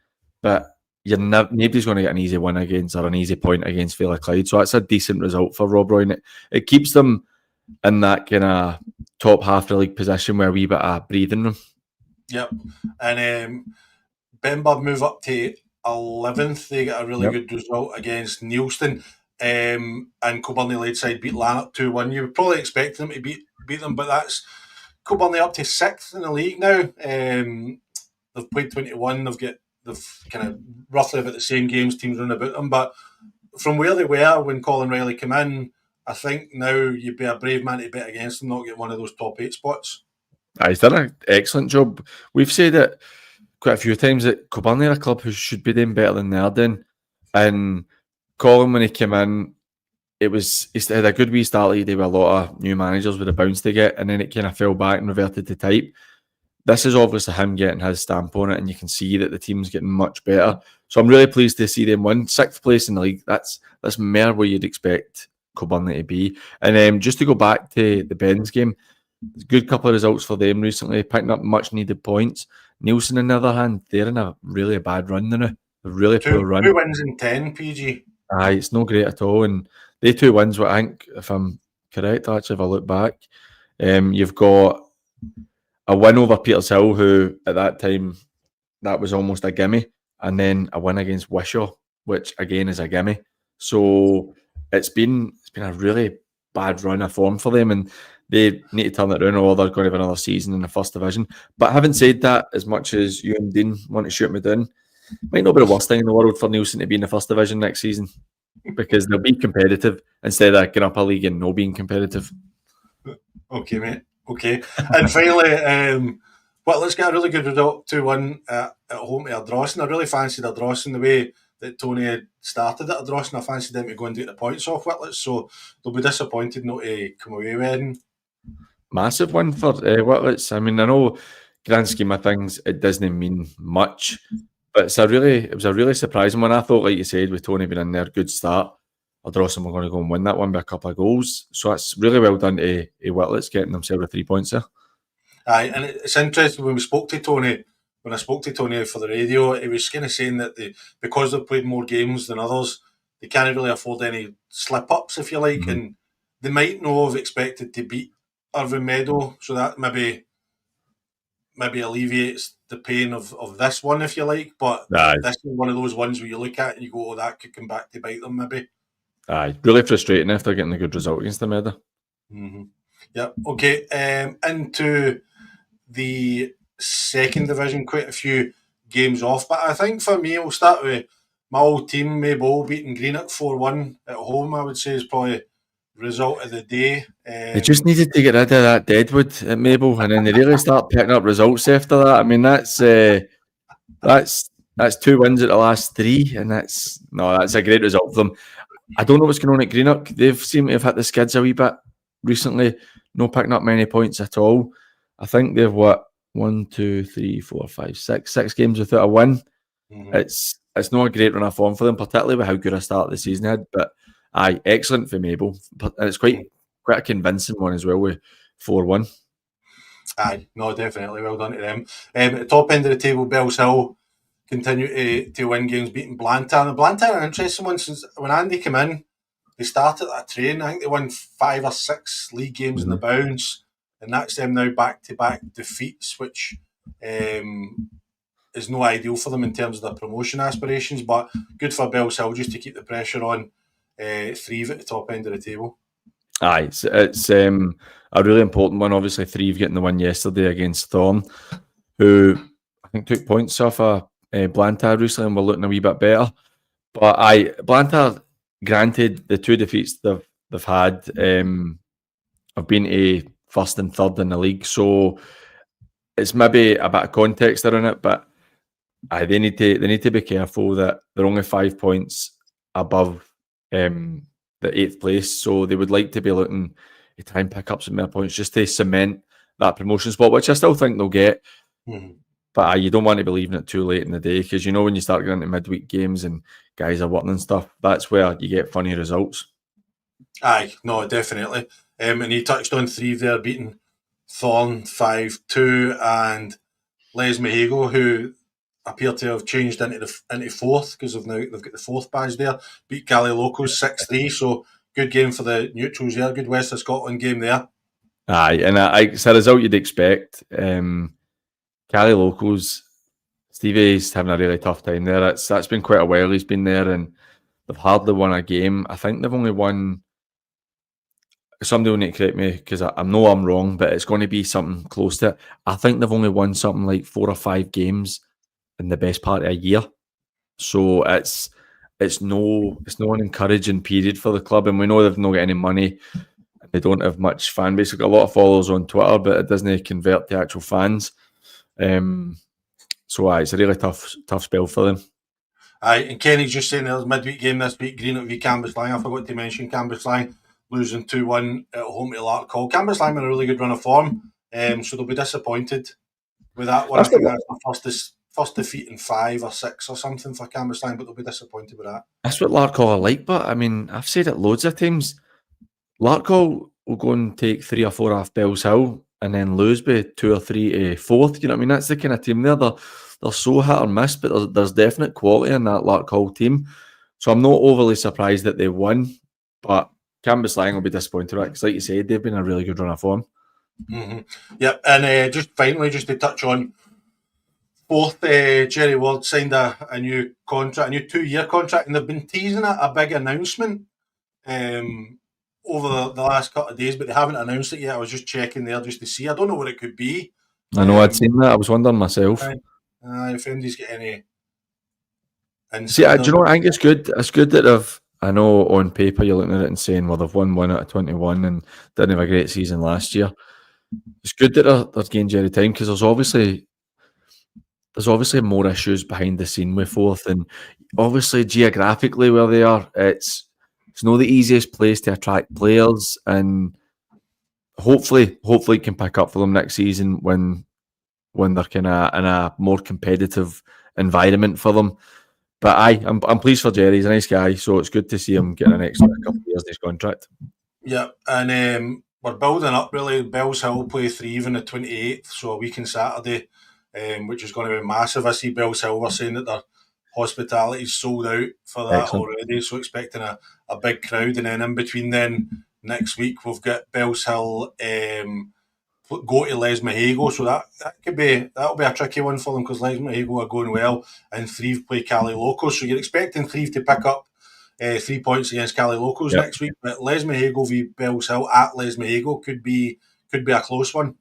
but nobody's going to get an easy win against or an easy point against Villa Clyde. So that's a decent result for Rob Roy. And it keeps them in that kind of top half of the league position where a wee bit of breathing room. Yep. And Benburg move up to 11th. They get a really good result against Neilston. And Kilbirnie Ladeside beat Lanark 2-1. You would probably expect them to beat them, but that's Kilbirnie up to 6th in the league now. They've played 21. They've kind of roughly about the same games teams run about them. But from where they were when Colin Riley came in, I think now you'd be a brave man to bet against them, not get one of those top 8 spots. He's done an excellent job. We've said it quite a few times that Kilbirnie are a club who should be doing better than they're doing. And Colin, when he came in, he had a good wee start. He did with a lot of new managers with a bounce to get, and then it kind of fell back and reverted to type. This is obviously him getting his stamp on it, and you can see that the team's getting much better. So I'm really pleased to see them win 6th place in the league. That's more where you'd expect Kilbirnie to be. And just to go back to the Ben's game, good couple of results for them recently, picking up much needed points. Neilson, on the other hand, they're in a really bad run now. A really poor run. 2 wins in 10, PG. Aye, it's no great at all. And they 2 wins, I think, if I'm correct, actually, if I look back, you've got a win over Petershill, who at that time, that was almost a gimme, and then a win against Wishaw, which again is a gimme. So it's been a really bad run of form for them, and they need to turn it around or they're going to have another season in the first division. But having said that, as much as you and Dean want to shoot me down, it might not be the worst thing in the world for Neilson to be in the first division next season, because they'll be competitive instead of getting up a league and no being competitive. Okay, mate. Okay. And finally, let's get a really good result 2-1 at home to Ardrossan. I really fancied Ardrossan the way that Tony started at Ardrossan. I fancied them to go and get the points off Whitlets, so they'll be disappointed not to come away with anything. Massive win for Whitlets. I mean, I know, grand scheme of things, it doesn't mean much, but it was a really surprising one. I thought, like you said, with Tony being in there, good start, Ardrossan were going to go and win that one by a couple of goals. So that's really well done to Whitlets getting themselves a 3 points there. Aye, and it's interesting when I spoke to Tony for the radio, he was kind of saying that because they've played more games than others, they can't really afford any slip-ups, if you like, and they might not have expected to beat Irvine Meadow, so that maybe alleviates the pain of this one, if you like. But this is one of those ones where you look at and you go, oh, that could come back to bite them, maybe. Aye, really frustrating after getting a good result against the Meadow. Mm-hmm. Yep. Okay. Into the second division, quite a few games off, but I think for me, I'll start with my old team, Maybole, beating Greenock 4-1 at home. I would say is probably result of the day. They just needed to get rid of that Deadwood at Maybole, and then they really start picking up results after that. I mean, that's 2 wins at the last 3, and that's a great result for them. I don't know what's going on at Greenock. They've seemed to have hit the skids a wee bit recently. No picking up many points at all. I think they've 1, 2, 3, 4, 5, 6 games without a win. Mm-hmm. It's not a great run of form for them, particularly with how good a start the season had. But excellent for Maybole, and it's quite a convincing one as well with 4-1. Aye, no, definitely well done to them. At the top end of the table, Bells Hill continue to win games, beating Blantyre. And Blantyre are an interesting one since when Andy came in, they started that train. I think they won 5 or 6 league games in the bounce, and that's them now back-to-back defeats, which is no ideal for them in terms of their promotion aspirations, but good for Bells Hill just to keep the pressure on Threave at the top end of the table. Aye, it's a really important one. Obviously, Threave getting the win yesterday against Thorn, who I think took points off Blantyre recently and were looking a wee bit better. But Blantyre, granted, the 2 defeats they've had have been to first and third in the league. So it's maybe a bit of context around it, but they need to be careful that they're only 5 points above the 8th place. So they would like to be looking to try and pick up some more points just to cement that promotion spot, which I still think they'll get. Mm-hmm. But you don't want to be leaving it too late in the day, because you know when you start getting into midweek games and guys are working and stuff, that's where you get funny results. Aye, no, definitely. And he touched on 3 there, beating Thorn 5-2 and Les Mahigo, who appear to have changed into 4th because they've got the 4th badge there. Beat Cali Locos 6-3, so good game for the neutrals there. Good West of Scotland game there. Aye, and it's a result you'd expect. Cali Locals, Stevie's having a really tough time there. That's been quite a while he's been there, and they've hardly won a game. I think they've only won. Somebody will need to correct me, because I know I'm wrong, but it's going to be something close to it. I think they've only won something like 4 or 5 games in the best part of a year. So it's no an encouraging period for the club, and we know they've not got any money. They don't have much fan base. They've got a lot of followers on Twitter, but it doesn't convert to actual fans. So it's a really tough spell for them. Aye, and Kenny's just saying there's a midweek game this week, Greenock v Cambuslang. I forgot to mention Cambuslang losing 2-1 at home to Larkhall. Cambuslang in a really good run of form, so they'll be disappointed with that one. I think that's the first defeat in 5 or 6 or something for Cambuslang, but they'll be disappointed with that. That's what Larkhall are like, but I mean, I've said it loads of times. Larkhall will go and take 3 or 4 off Bells Hill and then lose by 2 or 3 to 4th. You know what I mean? That's the kind of team there. They're so hit or miss, but there's definite quality in that Larkhall team. So I'm not overly surprised that they won, but Cambuslang will be disappointed, right? Because like you said, they've been a really good run of form. Mm-hmm. Yep, and just finally, just to touch on 4th, Jerry Ward signed a new contract, a new 2-year contract, and they've been teasing a big announcement over the last couple of days, but they haven't announced it yet. I was just checking there just to see. I don't know what it could be. I know, I'd seen that. I was wondering myself. If anybody's got any insight. See, do you know what? I think it's good. It's good that they've. I know on paper you're looking at it and saying, well, they've won 1 out of 21 and didn't have a great season last year. It's good that they're getting Jerry time, because there's obviously more issues behind the scene with 4th, and obviously geographically where they are, it's not the easiest place to attract players, and hopefully it can pick up for them next season when they're kind of in a more competitive environment for them. But I'm pleased for Jerry. He's a nice guy, so it's good to see him getting an extra couple of years in his contract. Yeah, and we're building up really. Bells Hill play 3 on the 28th, so a week on Saturday, which is going to be massive. I see Bells Hill were saying that their hospitality's sold out for that already, so expecting a big crowd. And then in between then, next week, we've got Bells Hill go to Les Mahigo, so that'll be a tricky one for them, because Les Mahigo are going well, and Threave play Cali Locos, so you're expecting Threave to pick up 3 points against Cali Locos next week, but Les Mahigo v Bells Hill at Les Mahigo could be a close one.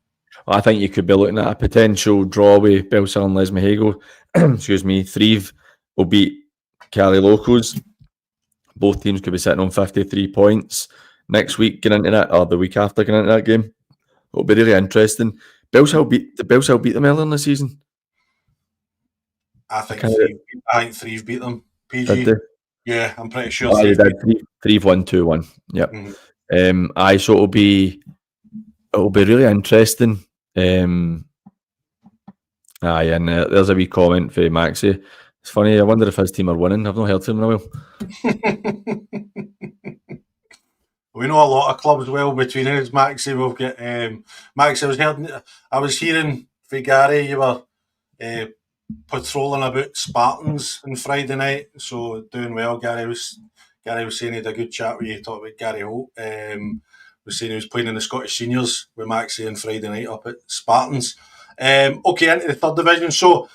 Well, I think you could be looking at a potential draw with Bells Hill and Les Mahigo. Excuse me. Threave will beat Cali Locos. Both teams could be sitting on 53 points next week, getting into that, or the week after getting into that game. It'll be really interesting. Did Bells Hill beat them earlier in the season? I think Threave beat them. PG. Did they? Yeah, I'm pretty sure. Oh, they did. 3-1, 2-1. Yep. Mm-hmm. So it'll be really interesting. And there's a wee comment for Maxie. It's funny. I wonder if his team are winning. I've not heard from him in a while. We know a lot of clubs well between us, Maxie. We've got Maxie. I was hearing for Gary, you were patrolling about Spartans on Friday night, so doing well. Gary was saying he had a good chat with you, talking about Gary Holt. Was saying he was playing in the Scottish Seniors with Maxie on Friday night up at Spartans. Okay, into the 3rd division. So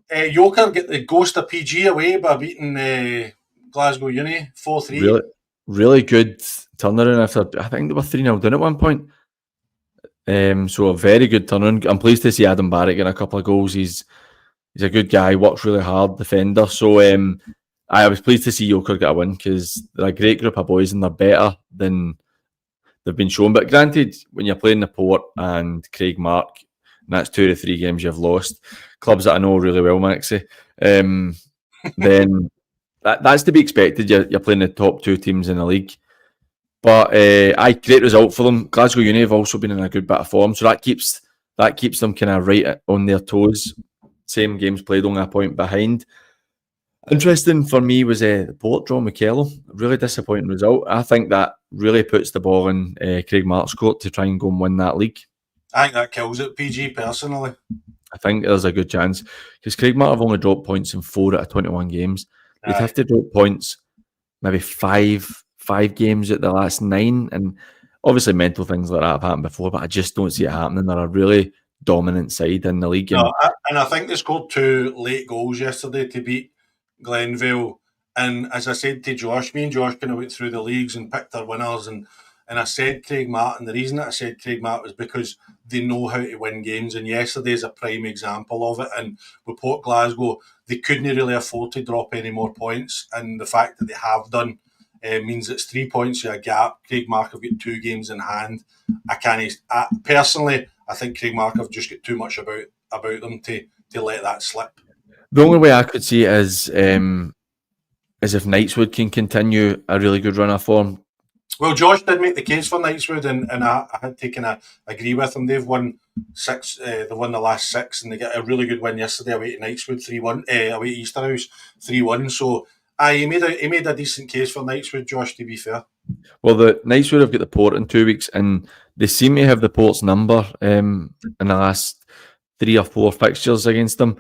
Yoker get the ghost of PG away by beating Glasgow Uni 4-3. Really good turnaround after, I think they were 3-0 down at one point. So a very good turnaround. I'm pleased to see Adam Barrett getting a couple of goals. He's a good guy, works really hard, defender. So I was pleased to see Yoker get a win, because they're a great group of boys and they're better than they've been shown. But granted, when you're playing the Port and Craig Mark, and that's 2 of the 3 games you've lost, clubs that I know really well, Maxie, then that's to be expected. You're playing the top 2 teams in the league. But great result for them. Glasgow Uni have also been in a good bit of form, so that keeps them kind of right on their toes. Same games played, only a point behind. Interesting for me was the Port draw McKellar. Really disappointing result. I think that really puts the ball in Craig Mark's court to try and go and win that league. I think that kills it, PG, personally. I think there's a good chance because Craig Mark have only dropped points in 4 out of 21 games. You'd have to drop points maybe 5 games at the last 9, and obviously mental things like that have happened before, but I just don't see it happening. They're a really dominant side in the league. No, and I think they scored 2 late goals yesterday to beat Glenville. And as I said to Josh, me and Josh kind of went through the leagues and picked our winners, and I said Craig Martin. The reason that I said Craig Martin was because they know how to win games, and yesterday is a prime example of it. And with Port Glasgow, they couldn't really afford to drop any more points, and the fact that they have done means it's 3 points of a gap. Craig Mark have got 2 games in hand. Personally, I think Craig Mark have just got too much about them to let that slip. The only way I could see it is if Knightswood can continue a really good run of form. Well, Josh did make the case for Knightswood, and I had to kind of agree with him. They've won 6. They won the last 6, and they got a really good win yesterday away to Knightswood 3-1. Away to Easterhouse 3-1. So he made a decent case for Knightswood, Josh, to be fair. Well, the Knightswood have got the Port in 2 weeks, and they seem to have the Port's number in the last 3 or 4 fixtures against them.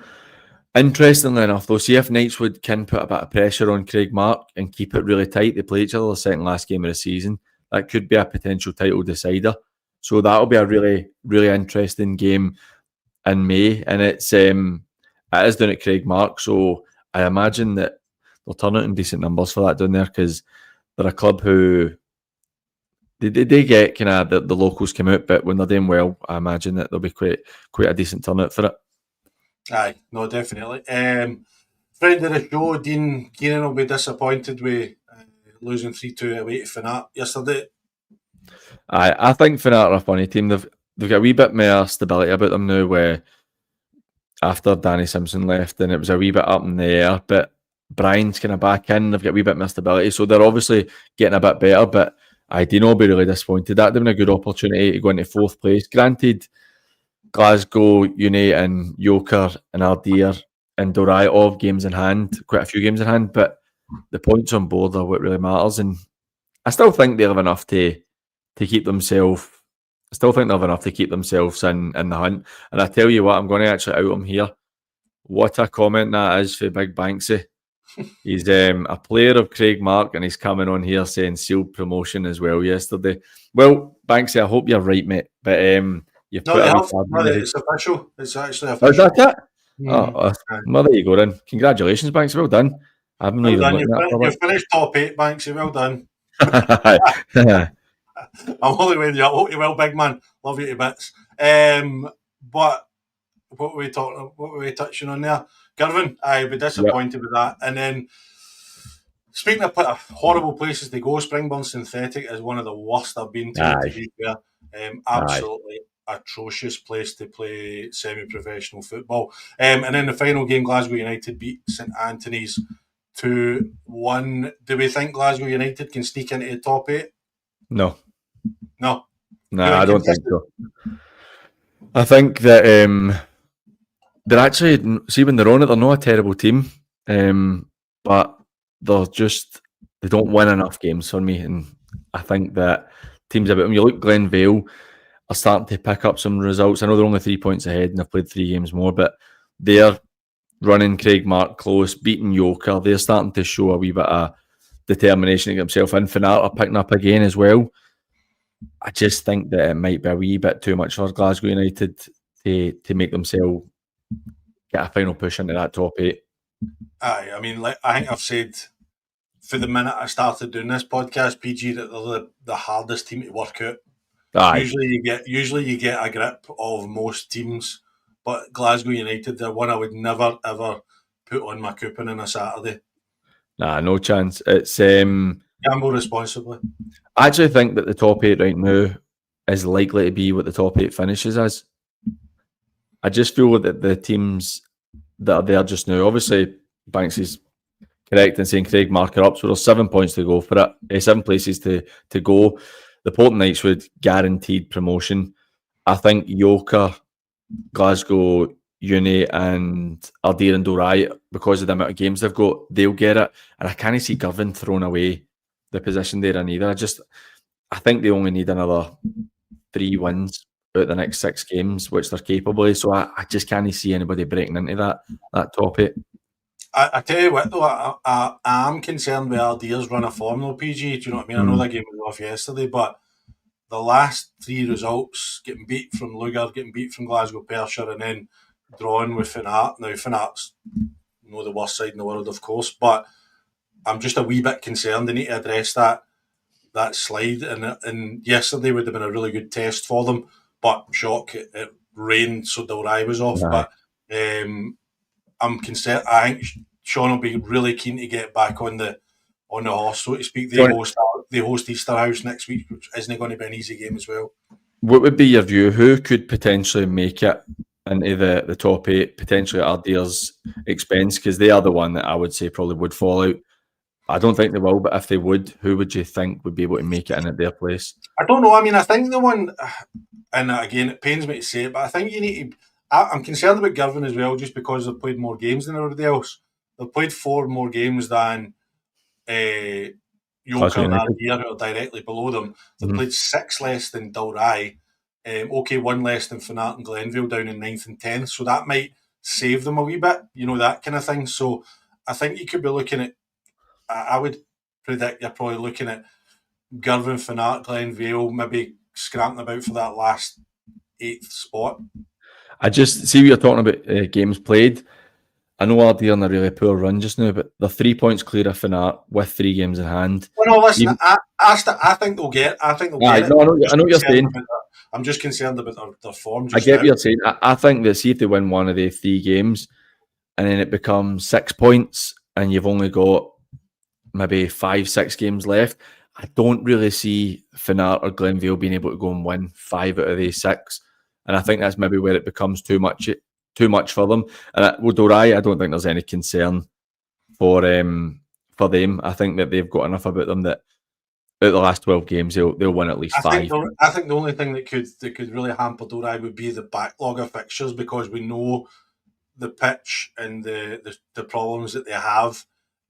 Interestingly enough, though, see if Knightswood can put a bit of pressure on Craig Mark and keep it really tight. They play each other the second last game of the season. That could be a potential title decider. So that'll be a really, really interesting game in May, and it is down at Craig Mark. So I imagine that they'll turn out in decent numbers for that down there, because they're a club who they get kind of the locals come out, but when they're doing well, I imagine that there'll be quite a decent turnout for it. Aye, no, definitely. Friend of the show, Dean Keenan, will be disappointed with losing 3-2 away to Fanat yesterday. I think Fanat are a funny team. They've got a wee bit more stability about them now, where after Danny Simpson left, and it was a wee bit up in the air, but Brian's kind of back in. They've got a wee bit more stability, so they're obviously getting a bit better, but I'll be really disappointed. That'd have been a good opportunity to go into 4th place. Granted, Glasgow, Uni and Yoker and Ardeer and Dorai all have games in hand, quite a few games in hand, but the points on board are what really matters, and I still think they'll have enough to keep themselves. I still think they'll have enough to keep themselves in the hunt. And I tell you what, I'm going to actually out him here. What a comment that is for Big Banksy. He's a player of Craig Mark, and he's coming on here saying sealed promotion as well yesterday. Well, Banksy, I hope you're right, mate. But you've put it's official. It's actually official. Is that it? Well, there you go then. Congratulations, Banksy. Well done. I haven't even looked at that. You've finished top 8, Banksy. Well done. I'm only with you. I hope you well, big man. Love you to bits. But what were we touching on there? Girvan, I'd be disappointed with that. And then, speaking of horrible places to go, Springburn Synthetic is one of the worst I've been to be fair. Absolutely atrocious place to play semi-professional football. And then the final game, Glasgow United beat St Anthony's 2-1. Do we think Glasgow United can sneak into the top 8? No, I don't think so. I think that they're actually, see, when they're on it, they're not a terrible team, but they don't win enough games for me, and I think that teams about them. You look, Glenvale are starting to pick up some results. I know they're only 3 points ahead and they've played 3 games more, but they're running Craig Mark close, beating Yoker. They're starting to show a wee bit of determination to get themselves in. Fanat are picking up again as well. I just think that it might be a wee bit too much for Glasgow United to make themselves get a final push into that top 8. Aye, I mean, I think I've said for the minute I started doing this podcast, PG, that they're the hardest team to work out. Aye. Usually you get a grip of most teams, but Glasgow United, they're one I would never ever put on my coupon on a Saturday. Nah, no chance. It's Gamble responsibly. I actually think that the top 8 right now is likely to be what the top 8 finishes as. I just feel that the teams that are there just now, obviously, Banks is correct in saying Craig mark her up, so there's 7 points to go for it, 7 places to go. The Portland Knights would guaranteed promotion. I think Yoker, Glasgow, Uni, and Ardere and Dorai, because of the amount of games they've got, they'll get it. And I can't see Girvan throwing away the position there in either. I think they only need another 3 wins out the next 6 games, which they're capable of. So I just can't see anybody breaking into that top 8. I tell you what, though, I am concerned with Ardere's run of form, though, PG. Do you know what I mean? I know that game was off yesterday, but the last 3 results, getting beat from Lugar, getting beat from Glasgow Pershore, and then drawing with Finnart. Now, Finnart's not the worst side in the world, of course, but I'm just a wee bit concerned. They need to address that slide. And yesterday would have been a really good test for them, but shock, it rained, so Dalry was off. Right. But I'm concerned. I think Sean will be really keen to get back on the horse, so to speak. They host Easter House next week, which isn't going to be an easy game as well. What would be your view? Who could potentially make it into the top 8, potentially at Ardere's expense? Because they are the one that I would say probably would fall out. I don't think they will, but if they would, who would you think would be able to make it in at their place? I don't know. I mean, I think the one, and again, it pains me to say it, but I think you need to. I'm concerned about Girvan as well, just because they've played more games than everybody else. They've played 4 more games than Yoker and Ardere, who are directly below them. They've played 6 less than Dalry. 1 less than Finnart and Glenville down in 9th and 10th. So that might save them a wee bit, that kind of thing. So I think you could be looking at, I would predict you're probably looking at Girvan, Finnart, Glenville, maybe scrapping about for that last 8th spot. I just see what you're talking about games played. I know Ardere on a really poor run just now, but they're 3 points clear of Finnart with 3 games in hand. Well, no, listen, I think they'll get. I think they'll get. No, I know what you're saying. I'm just concerned about their form. I get what you're saying. I think that see if they win one of the 3 games, and then it becomes 6 points, and you've only got maybe 5-6 games left. I don't really see Finnart or Glenville being able to go and win 5 out of these 6, and I think that's maybe where it becomes too much for them. And with Dorai, I don't think there's any concern for them. I think that they've got enough about them that out of the last 12 games they'll win at least 5. I think the only thing that could really hamper Dorai would be the backlog of fixtures, because we know the pitch and the problems that they have,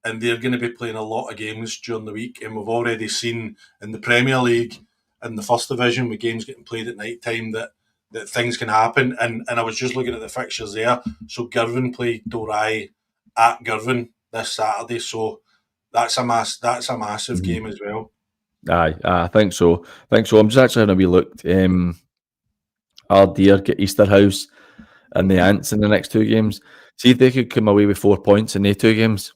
and they're going to be playing a lot of games during the week. And we've already seen in the Premier League and the First Division, with games getting played at night time, that things can happen. And I was just looking at the fixtures there. So Girvan play Dorai at Girvan this Saturday. So that's a massive game as well. Aye, I think so. I'm just actually having a wee look. Ardere get Easter House and the Ants in the next 2 games. See if they could come away with 4 points in the 2 games.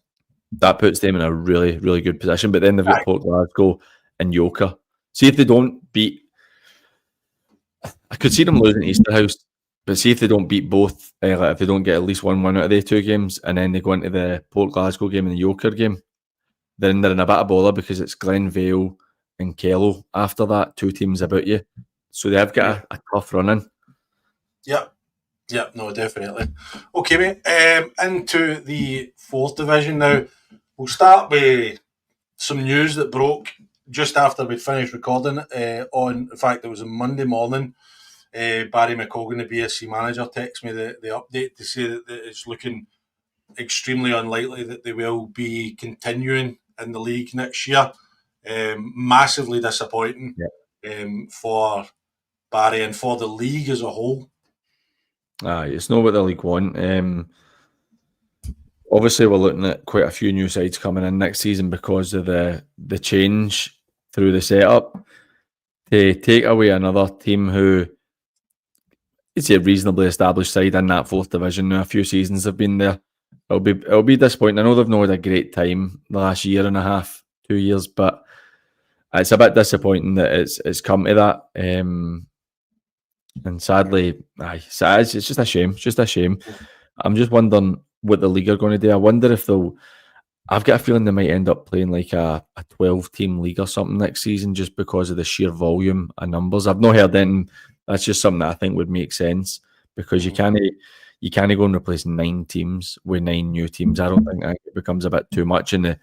That puts them in a really, really good position. But then they've got Port Glasgow and Yoker. See if they don't beat. I could see them losing Easter House, but see if they don't beat both. If they don't get at least 1 win out of the 2 games, and then they go into the Port Glasgow game and the Yoker game, then they're in a bit of bother, because it's Glenvale and Kello after that, 2 teams about you. So they have got a tough run in. No, definitely. Okay, mate. Into the 4th division now. We'll start with some news that broke just after we'd finished recording. In fact, it was on Monday morning. Barry McColgan, the BSC manager, texted me the update to say that it's looking extremely unlikely that they will be continuing in the league next year. Massively disappointing for Barry and for the league as a whole. It's not what the league want. Obviously, we're looking at quite a few new sides coming in next season because of the change through the setup. To take away another team who is a reasonably established side in that 4th division now, a few seasons have been there. It'll be disappointing. I know they've not had a great time the last year and a half, 2 years, but it's a bit disappointing that it's come to that. And sadly, it's just a shame. I'm just wondering what the league are going to do. I wonder if they'll. I've got a feeling they might end up playing like a 12-team league or something next season just because of the sheer volume of numbers. I've not heard anything. That's just something that I think would make sense because you can't go and replace 9 teams with 9 new teams. I don't think that becomes a bit too much, and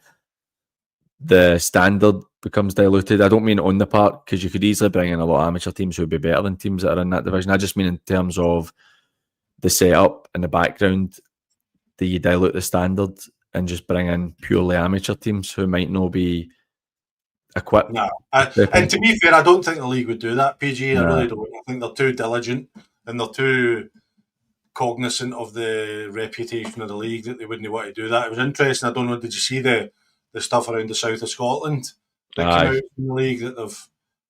the standard becomes diluted. I don't mean on the park because you could easily bring in a lot of amateur teams who would be better than teams that are in that division. I just mean in terms of the setup and the background. Do you dilute the standard and just bring in purely amateur teams who might not be equipped? No, and to be fair, I don't think the league would do that, PG. I really don't. I think they're too diligent and they're too cognizant of the reputation of the league that they wouldn't want to do that. It was interesting. I don't know, did you see the stuff around the south of Scotland that came out from the league, that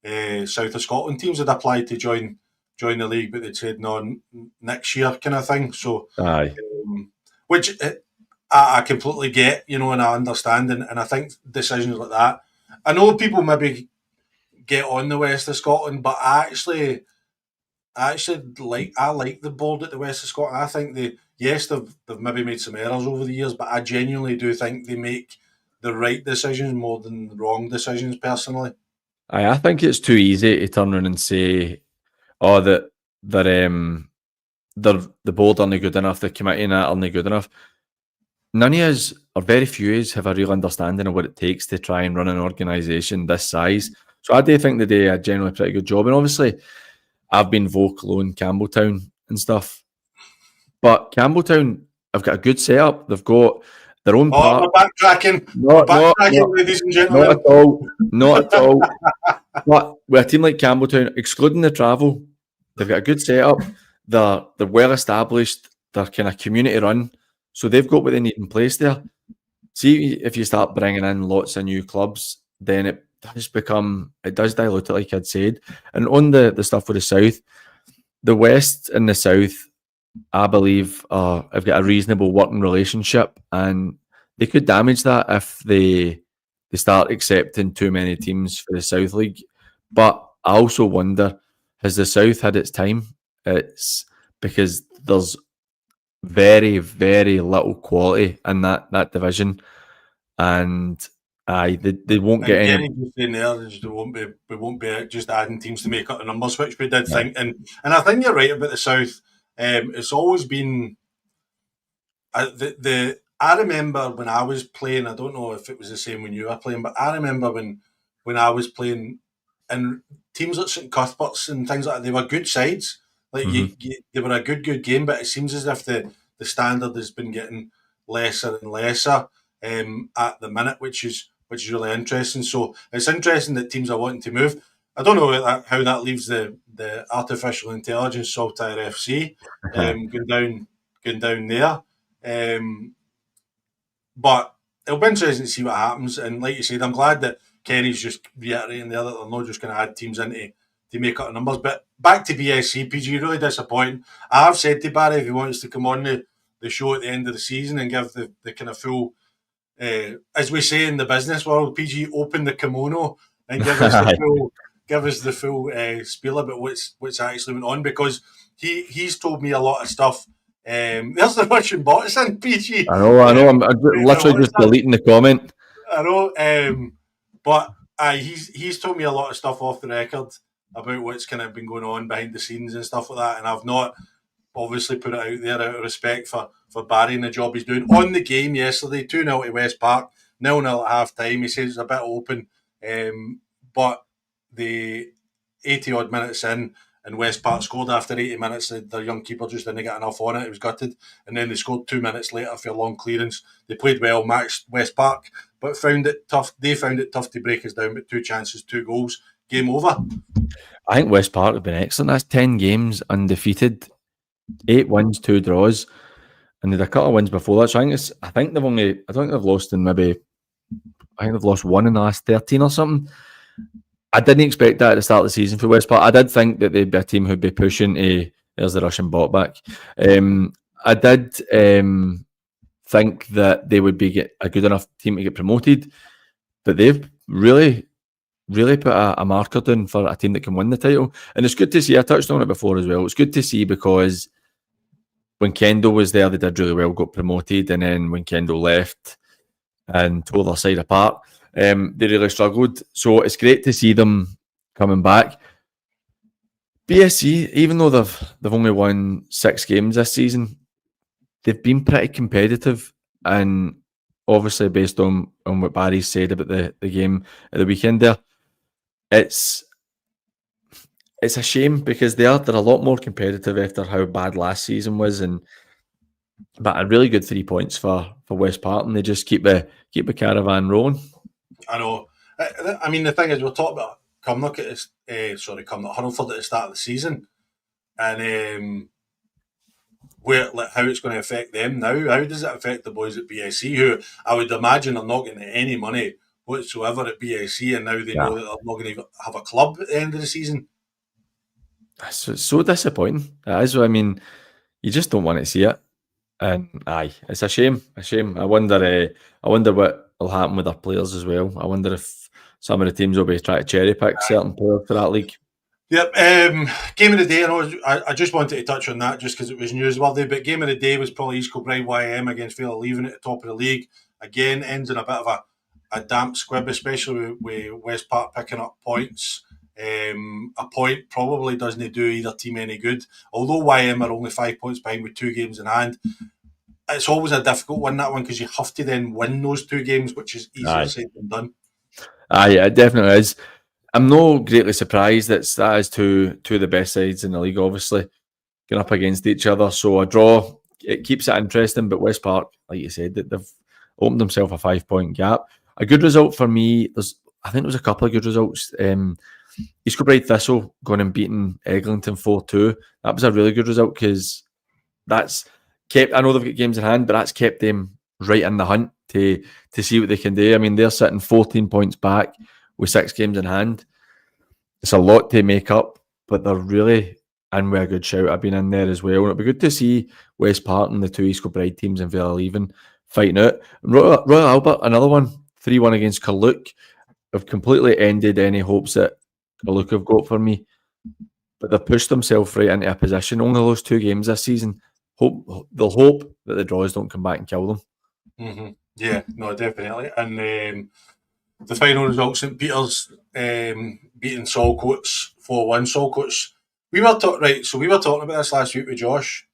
they've south of Scotland teams had applied to join the league, but they'd said no next year kind of thing. So, which I completely get, and I understand, and I think decisions like that. I know people maybe get on the west of Scotland, but I like the board at the west of Scotland. I think they've maybe made some errors over the years, but I genuinely do think they make the right decisions more than the wrong decisions personally. I think it's too easy to turn around and say, oh, that the board aren't good enough, the committee and that aren't good enough. None of us, or very few of us, have a real understanding of what it takes to try and run an organisation this size. So I do think they do a generally pretty good job. And obviously, I've been vocal on Campbelltown and stuff. But Campbelltown have got a good setup. They've got their own park. We're backtracking. Backtracking, ladies and gentlemen. Not at all. But with a team like Campbelltown, excluding the travel, they've got a good setup. They're well established. They're kind of community run. So they've got what they need in place there. See, if you start bringing in lots of new clubs, then it does dilute it, like I'd said. And on the stuff with the South, the West and the South, I believe, have got a reasonable working relationship, and they could damage that if they start accepting too many teams for the South League. But I also wonder, has the South had its time? It's because there's very, very little quality in that division, and they won't get any. We won't be just adding teams to make up the numbers, which we did think, and I think you're right about the South. It's always been I remember when I was playing. I don't know if it was the same when you were playing, but I remember when I was playing, and teams like St Cuthberts and things like that, they were good sides. Like they were a good game, but it seems as if the standard has been getting lesser and lesser at the minute, which is really interesting. So it's interesting that teams are wanting to move. I don't know how that leaves the artificial intelligence Saltire FC going down there. But it'll be interesting to see what happens. And like you said, I'm glad that Kenny's just reiterating there that they're not just going to add teams in to make up the numbers. But back to BSC, PG, really disappointing. I have said to Barry if he wants to come on the show at the end of the season and give the kind of full, as we say in the business world, PG, open the kimono and give us the full spiel about what's actually went on, because he's told me a lot of stuff. There's the Russian bots in, PG. I know. I'm literally just deleting the comment. I know, but he's told me a lot of stuff off the record about what's kind of been going on behind the scenes and stuff like that, and I've not obviously put it out there out of respect for Barry and the job he's doing. On the game yesterday, 2-0 to West Park, 0-0 at half time. He says it's a bit open, but the 80 odd minutes in, and West Park scored after 80 minutes. Their young keeper just didn't get enough on it. It was gutted. And then they scored 2 minutes later for a long clearance. They played well, matched West Park, but found it tough. They found it tough to break us down, but 2 chances, 2 goals. Game over. I think West Park have been excellent. That's 10 games undefeated, 8 wins, 2 draws. And they had a couple of wins before that. So I think they've lost in maybe, I think they've lost 1 in the last 13 or something. I didn't expect that at the start of the season for West Park. I did think that they'd be a team who'd be pushing there's the Russian bot back. I did think that they would be a good enough team to get promoted, but they've really, really put a marker down for a team that can win the title. And it's good to see, I touched on it before as well, it's good to see because when Kendall was there, they did really well, got promoted, and then when Kendall left, and tore their side apart. They really struggled. So it's great to see them coming back. BSC, even though they've only won 6 games this season, they've been pretty competitive, and obviously based on what Barry said about the game at the weekend there, it's a shame because they're a lot more competitive after how bad last season was, but a really good 3 points for West Parton. They just keep the caravan rolling. I know. I mean, the thing is, we're talking about Cumnock at Cumnock Hurlford at the start of the season, and how it's going to affect them now. How does it affect the boys at BSC, who I would imagine are not getting any money whatsoever at BSC, and now they know that they're not going to have a club at the end of the season? It's so disappointing. It is. I mean, you just don't want to see it. And it's a shame. I wonder what will happen with our players as well. I wonder if some of the teams will be trying to cherry pick certain players for that league. Yep. Game of the day. I just wanted to touch on that just because it was newsworthy. But game of the day was probably East Kilbride YM against Vale Leaving at the top of the league. Again, ends in a bit of a damp squib, especially with West Park picking up points. A point probably doesn't do either team any good. Although YM are only 5 points behind with 2 games in hand, it's always a difficult one, that one, because you have to then win those 2 games, which is easier said than done. It definitely is. I'm not greatly surprised that is two of the best sides in the league, obviously, going up against each other. So a draw, it keeps it interesting. But West Park, like you said, they've opened themselves a 5-point gap. A good result for me, I think there was a couple of good results. East Kilbride Thistle going and beating Eglinton 4-2. That was a really good result because that's kept, I know they've got games in hand, but that's kept them right in the hunt to see what they can do. I mean, they're sitting 14 points back with 6 games in hand. It's a lot to make up, but they're really in with a good shout. I've been in there as well. And it'll be good to see West Parton, the 2 East Kilbride teams, and Vale Leaving fighting out. Royal Albert, another one, 3-1 against Carluke. Have completely ended any hopes that Carluke have got for me. But they've pushed themselves right into a position. Only lost 2 games this season. They'll hope that the draws don't come back and kill them. Mm-hmm. Yeah, no, definitely. And the final result, St Peter's beating Saltcoats 4-1. Saltcoats. We were talking about this last week with Josh,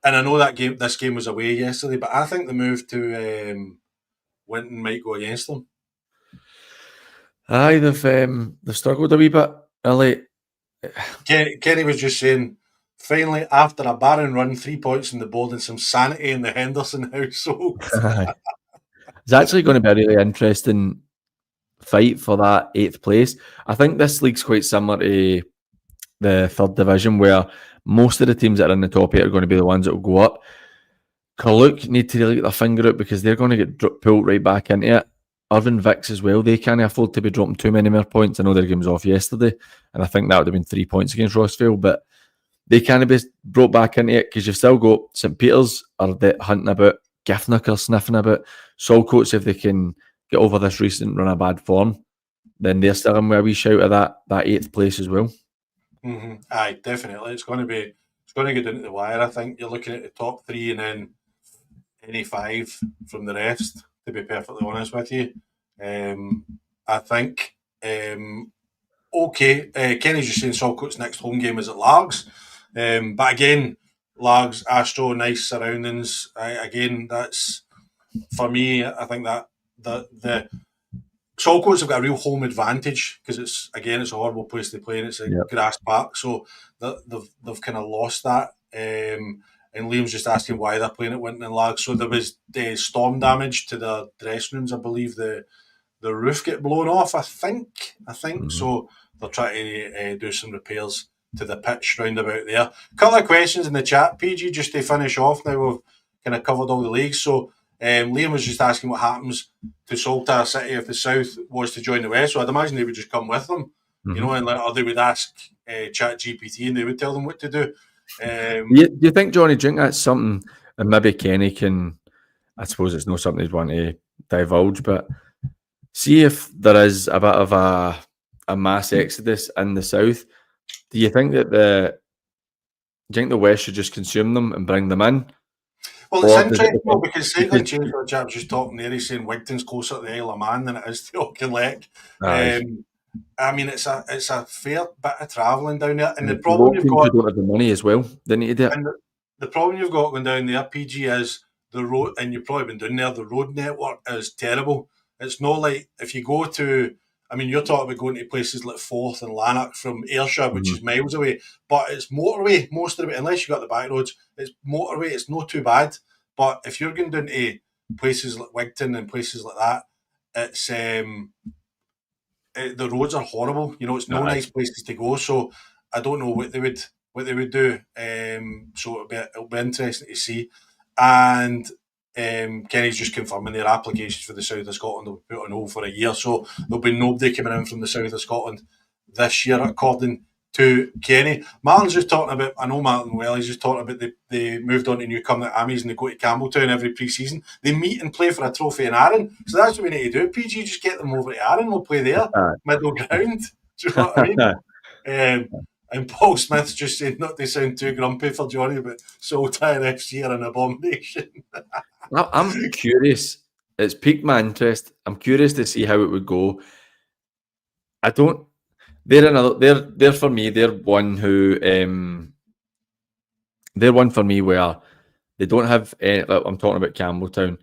and I know this game was away yesterday, but I think the move to Winton might go against them. Aye, they've struggled a wee bit. Kenny was just saying, finally, after a barren run, 3 points on the board and some sanity in the Henderson household. It's actually going to be a really interesting fight for that 8th place. I think this league's quite similar to the 3rd division, where most of the teams that are in the top 8 are going to be the ones that will go up. Carluke need to really get their finger out because they're going to get pulled right back into it. Irvine Vicks as well, they can't afford to be dropping too many more points. I know their game was off yesterday, and I think that would have been 3 points against ROCHS, but they can't be brought back into it because you've still got St Peter's are hunting about, Giffnock are sniffing about, Saltcoats, if they can get over this recent run of bad form, then they're still in with a wee shout of that 8th place as well. Mm-hmm. Aye, definitely. It's going to get down to the wire. I think you're looking at the top 3 and then any 5 from the rest, to be perfectly honest with you. I think Kenny's just saying Saltcoats' next home game is at Largs. But again, Largs, Astro, nice surroundings. Again, that's, for me, I think that the Saltcoats have got a real home advantage because it's a horrible place to play and it's a grass park. So they've kind of lost that. And Liam's just asking why they're playing at Winton and Largs. So there was storm damage to the dressing rooms. I believe the roof get blown off. I think. Mm-hmm. So they're trying to do some repairs to the pitch round about there. A couple of questions in the chat, PG, just to finish off. Now we've kind of covered all the leagues. So Liam was just asking what happens to Saltire City if the South was to join the West. So I'd imagine they would just come with them, mm-hmm. Or they would ask ChatGPT and they would tell them what to do. Do you think, Johnny, do you think that's something, and maybe Kenny can, I suppose it's not something he'd want to divulge, but see if there is a bit of a mass exodus in the South, do you think that the West should just consume them and bring them in? Well, it's Or does interesting it though, become because Cycling Chainsaw Chap's just talking there. He's saying Wigton's closer to the Isle of Man than it is to Auchinleck. aye. I mean, it's a fair bit of travelling down there, and And the it's problem you've teams who got, don't have the money as well. They need to do it. and the problem you've got going down there, PG, is the road, and you've probably been down there. The road network is terrible. It's not like if you go to. I mean, you're talking about going to places like Forth and Lanark from Ayrshire, which is miles away, but it's motorway most of it. Unless you got the back roads, it's motorway. It's not too bad. But if you're going down to places like Wigton and places like that, it's the roads are horrible. You know, it's no Aye. nice places to go. So I don't know what they would do. So it'll be interesting to see. And Kenny's just confirming their applications for the South of Scotland will be put on hold for a year. So there'll be nobody coming in from the South of Scotland this year, according to Kenny. Martin's just talking about, I know Martin well, he's just talking about they moved on to Newcombe Amies and they go to Campbelltown every pre-season. They meet and play for a trophy in Arran. So that's what we need to do. PG, just get them over to Arran, we'll play there. Middle ground. Do you know what I mean? And Paul Smith's just saying not to sound too grumpy for Johnny, but Saltire FC are an abomination. I'm curious. It's piqued my interest. I'm curious to see how it would go. I don't. They're another. They're for me. They're one who. They're one for me where they don't have. I'm talking about Campbelltown.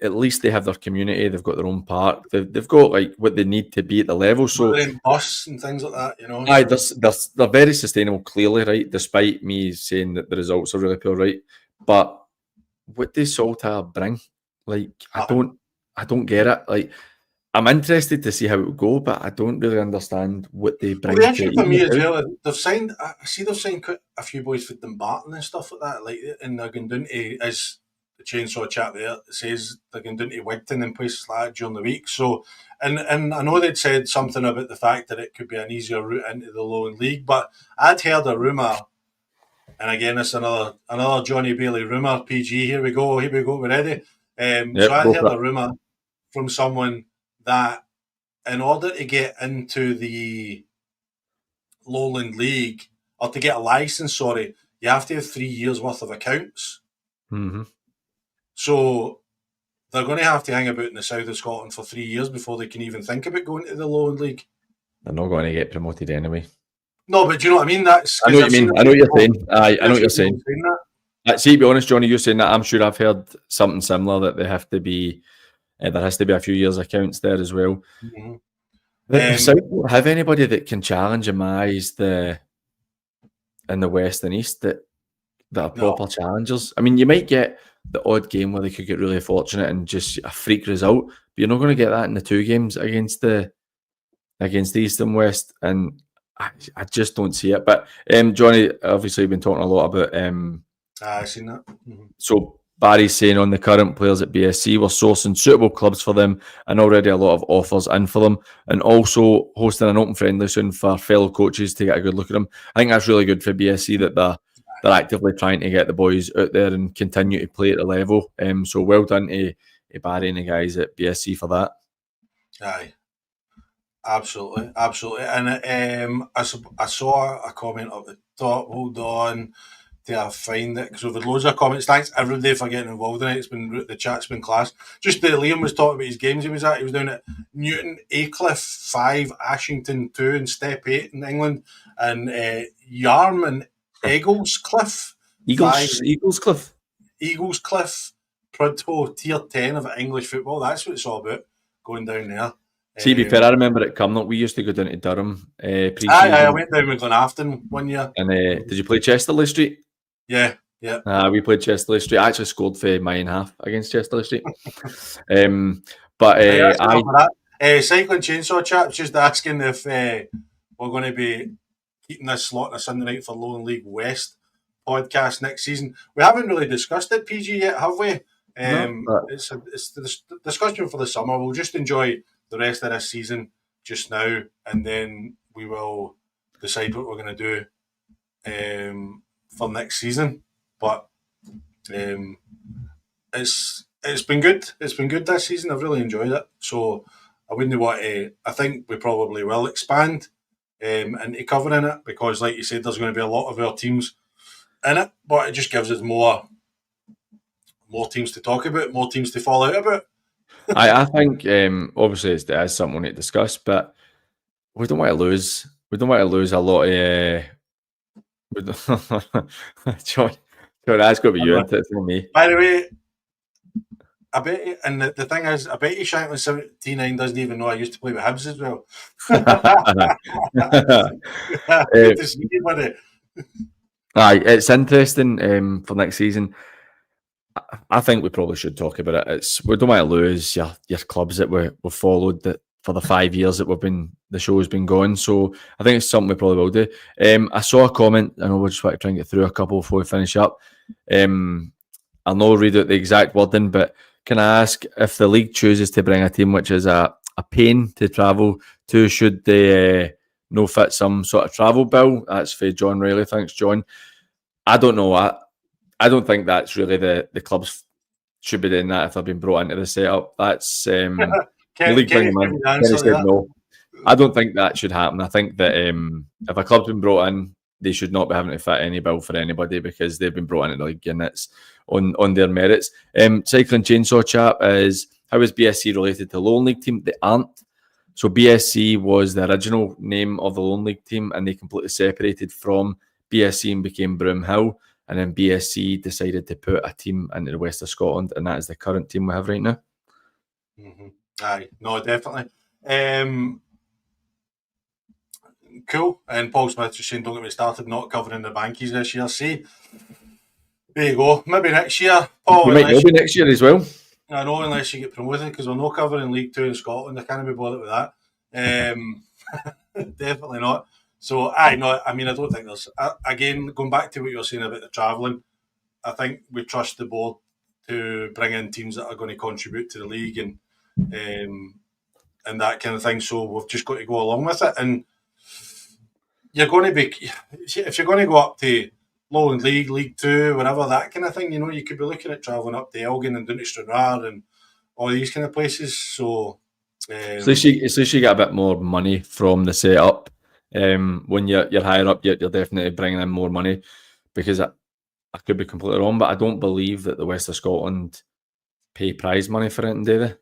At least they have their community. They've got their own park. They've got like what they need to be at the level. So they're in bus and things like that, you know. Aye, they're very sustainable. Clearly, right. Despite me saying that the results are really poor, right. But what does Saltire bring? Like, I don't get it. Like, I'm interested to see how it would go, but I don't really understand what they bring. Well, the issue for me as well, they've signed quite a few boys for Dumbarton and stuff like that. Like, and they're going down to, as the chainsaw chat there says, they're going down to Wigton and places like that during the week. So, and I know they'd said something about the fact that it could be an easier route into the Lowland League, but I'd heard a rumour. And again, it's another Johnny Bailey rumour. PG, here we go, we're ready. So I heard a rumour from someone that in order to get into the Lowland League, or to get a licence, you have to have 3 years worth of accounts. Mm-hmm. So they're going to have to hang about in the south of Scotland for 3 years before they can even think about going to the Lowland League. They're not going to get promoted anyway. No, but do you know what I mean? I know what you mean. I know what you're saying. I know what you're saying. See, to be honest, Johnny, you're saying that. I'm sure I've heard something similar, that they have to be. There has to be a few years accounts there as well. Mm-hmm. The South don't have anybody that can challenge in my eyes in the West and East that are proper challengers. I mean, you might get the odd game where they could get really fortunate and just a freak result, but you're not going to get that in the two games against the East and West, and I just don't see it. But Johnny, obviously, you've been talking a lot about. I've seen that. Mm-hmm. So Barry's saying on the current players at BSC, we're sourcing suitable clubs for them and already a lot of offers in for them, and also hosting an open friendly soon for fellow coaches to get a good look at them. I think that's really good for BSC that they're actively trying to get the boys out there and continue to play at the level. So well done to Barry and the guys at BSC for that. Aye. Absolutely. And I saw a comment up the top. Hold on. I find it, because we've had loads of comments. Thanks everybody for getting involved in it. The chat's been class. Just that Liam was talking about his games he was at. He was down at Newton, Aycliffe 5, Ashington 2, and Step 8 in England, and Yarm and Eaglescliff. Eaglescliff, Proto Tier 10 of English football. That's what it's all about, going down there. See, to be fair, I remember it coming up. We used to go down to Durham pre-season. I went down with Glenafton one year. And did you play Chesterley Street? Yeah. We played Chesterley Street. I actually scored for my in half against Chesterley Street. Cycling Chainsaw Chap's just asking if we're going to be keeping this slot on a Sunday night for Lowland League West podcast next season. We haven't really discussed it, PG, yet, have we? It's the discussion for the summer. We'll just enjoy the rest of this season just now, and then we will decide what we're going to do for next season. But it's been good. It's been good this season. I've really enjoyed it. So I wouldn't want to. I think we probably will expand into covering it, because, like you said, there's going to be a lot of our teams in it. But it just gives us more more teams to talk about, more teams to fall out about. I think obviously it is something we need to discuss, but we don't want to lose. We don't want to lose a lot of. John, that's got to be you, isn't it? It's not me. By the way, I bet you, and the thing is, I bet you Shanklin79 doesn't even know I used to play with Hibs as well. Good to see you, buddy. Aye, it's interesting for next season. I think we probably should talk about it. We don't want to lose your clubs that we've followed that for the 5 years that the show has been going. So I think it's something we probably will do. I saw a comment. I know we'll just want to try and get through a couple before we finish up. I'll not read out the exact wording, but can I ask if the league chooses to bring a team which is a pain to travel to, should they no fit some sort of travel bill? That's for John Riley. Thanks, John. I don't know. I don't think that's really the clubs should be doing that if they've been brought into the setup. That's the league bringing them in. Kenny said no. I don't think that should happen. I think that if a club's been brought in, they should not be having to fit any bill for anybody because they've been brought into the league and it's on their merits. Cycling Chainsaw Chap is, how is BSC related to the Lone League team? They aren't. So BSC was the original name of the Lone League team and they completely separated from BSC and became Broomhill. And then BSC decided to put a team into the west of Scotland, and that is the current team we have right now. Mm-hmm. Aye, no, definitely. Cool. And Paul Smith just saying, don't get me started not covering the Bankies this year. See, there you go. Maybe next year, Paul. You might be next year as well. I know, unless you get promoted, because we're not covering League 2 in Scotland. I can't be bothered with that. Definitely not. So, I don't think there's... again, going back to what you were saying about the travelling, I think we trust the board to bring in teams that are going to contribute to the league and that kind of thing. So, we've just got to go along with it. And you're going to be... If you're going to go up to Lowland League, League 2, whatever, that kind of thing, you could be looking at travelling up to Elgin and down to Stranraer and all these kind of places. So... at least you get a bit more money from the setup. When you're higher up, you're definitely bringing in more money, because I could be completely wrong, but I don't believe that the West of Scotland pay prize money for it, do they?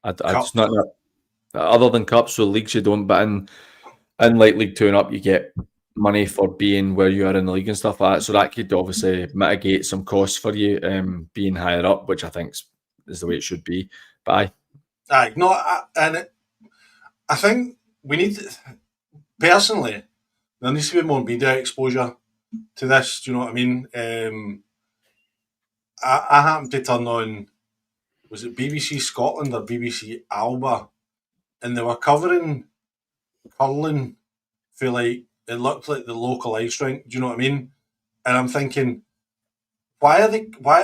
It's not other than cups, so leagues you don't, but in like League 2 and up, you get money for being where you are in the league and stuff like that. So that could obviously mitigate some costs for you being higher up, which I think is the way it should be. But I think we need... Personally, there needs to be more media exposure to this. Do you know what I mean? I happened to turn on, was it BBC Scotland or BBC Alba, and they were covering curling for it looked like the local ice rink. Do you know what I mean? And I'm thinking, why?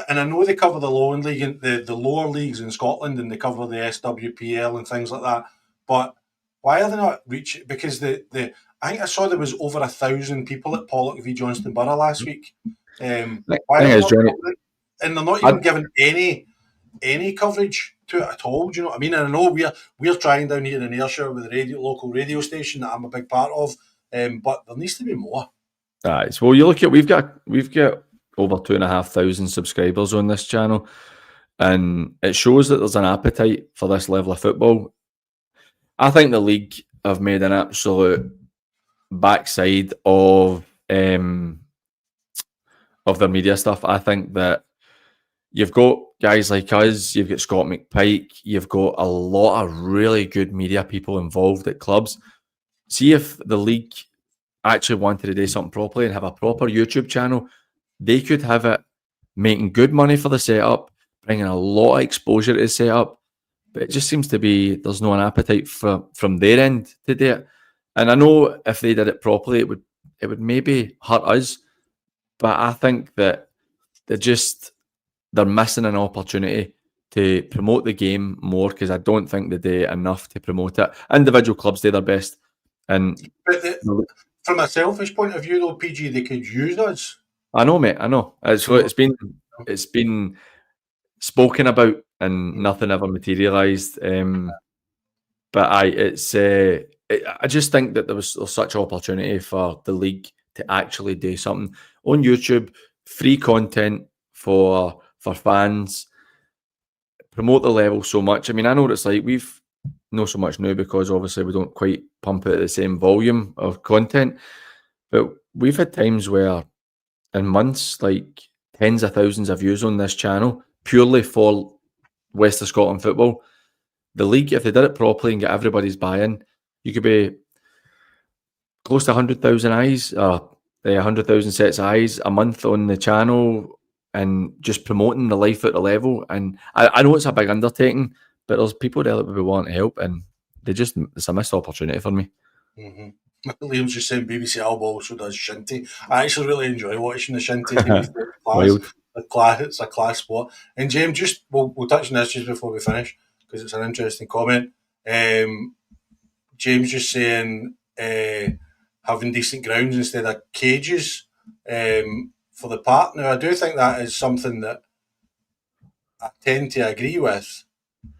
And I know they cover the Lowland League and the lower leagues in Scotland, and they cover the SWPL and things like that, but why are they not reaching? Because I think I saw there was over 1,000 people at Pollock v Johnston Borough last week. Why are they not, and they're not even giving any coverage to it at all. Do you know what I mean? And I know we're trying down here in Ayrshire with the local radio station that I'm a big part of, but there needs to be more. Right. So you look at we've got over 2,500 subscribers on this channel, and it shows that there's an appetite for this level of football. I think the league have made an absolute backside of their media stuff. I think that you've got guys like us, you've got Scott McPike, you've got a lot of really good media people involved at clubs. See if the league actually wanted to do something properly and have a proper YouTube channel, they could have it making good money for the setup, bringing a lot of exposure to the setup. But it just seems to be there's no an appetite from their end to do it. And I know if they did it properly, it would maybe hurt us. But I think that they're missing an opportunity to promote the game more, because I don't think they do enough to promote it. Individual clubs do their best. But from a selfish point of view, though, PG, they could use us. I know, mate. I know. It's been spoken about and nothing ever materialised. But I just think that there's such opportunity for the league to actually do something on YouTube, free content for for fans, promote the level so much. I mean, I know what it's like. We've not so much now because obviously we don't quite pump out the same volume of content, but we've had times where in months, like tens of thousands of views on this channel purely for West of Scotland football. The league, if they did it properly and get everybody's buy-in, you could be close to 100,000 eyes, 100,000 sets of eyes a month on the channel and just promoting the life at the level. And I know it's a big undertaking, but there's people there that would be wanting to help, and it's a missed opportunity for me. Mm-hmm. Liam's just saying BBC Alba also does shinty. I actually really enjoy watching the shinty. It's a class sport. And James, just we'll touch on this just before we finish because it's an interesting comment. James just saying having decent grounds instead of cages for the park. Now, I do think that is something that I tend to agree with,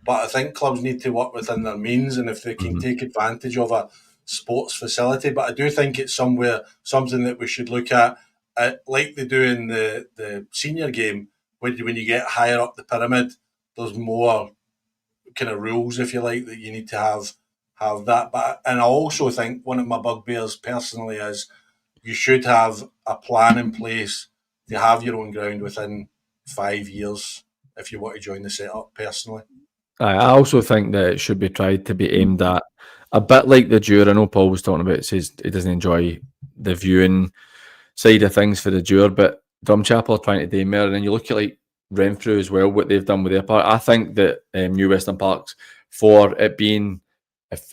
but I think clubs need to work within their means, and if they can take advantage of a sports facility. But I do think it's something that we should look at like they do in the senior game. When you get higher up the pyramid, there's more kind of rules, if you like, that you need to have that. And I also think one of my bugbears personally is you should have a plan in place to have your own ground within 5 years if you want to join the setup personally. I also think that it should be tried to be aimed at a bit like the Dure. I know Paul was talking about, says he doesn't enjoy the viewing side of things for the Dure, but Drumchapel are trying to do more. And then you look at like Renfrew as well, what they've done with their park. I think that New Western Parks, for it being,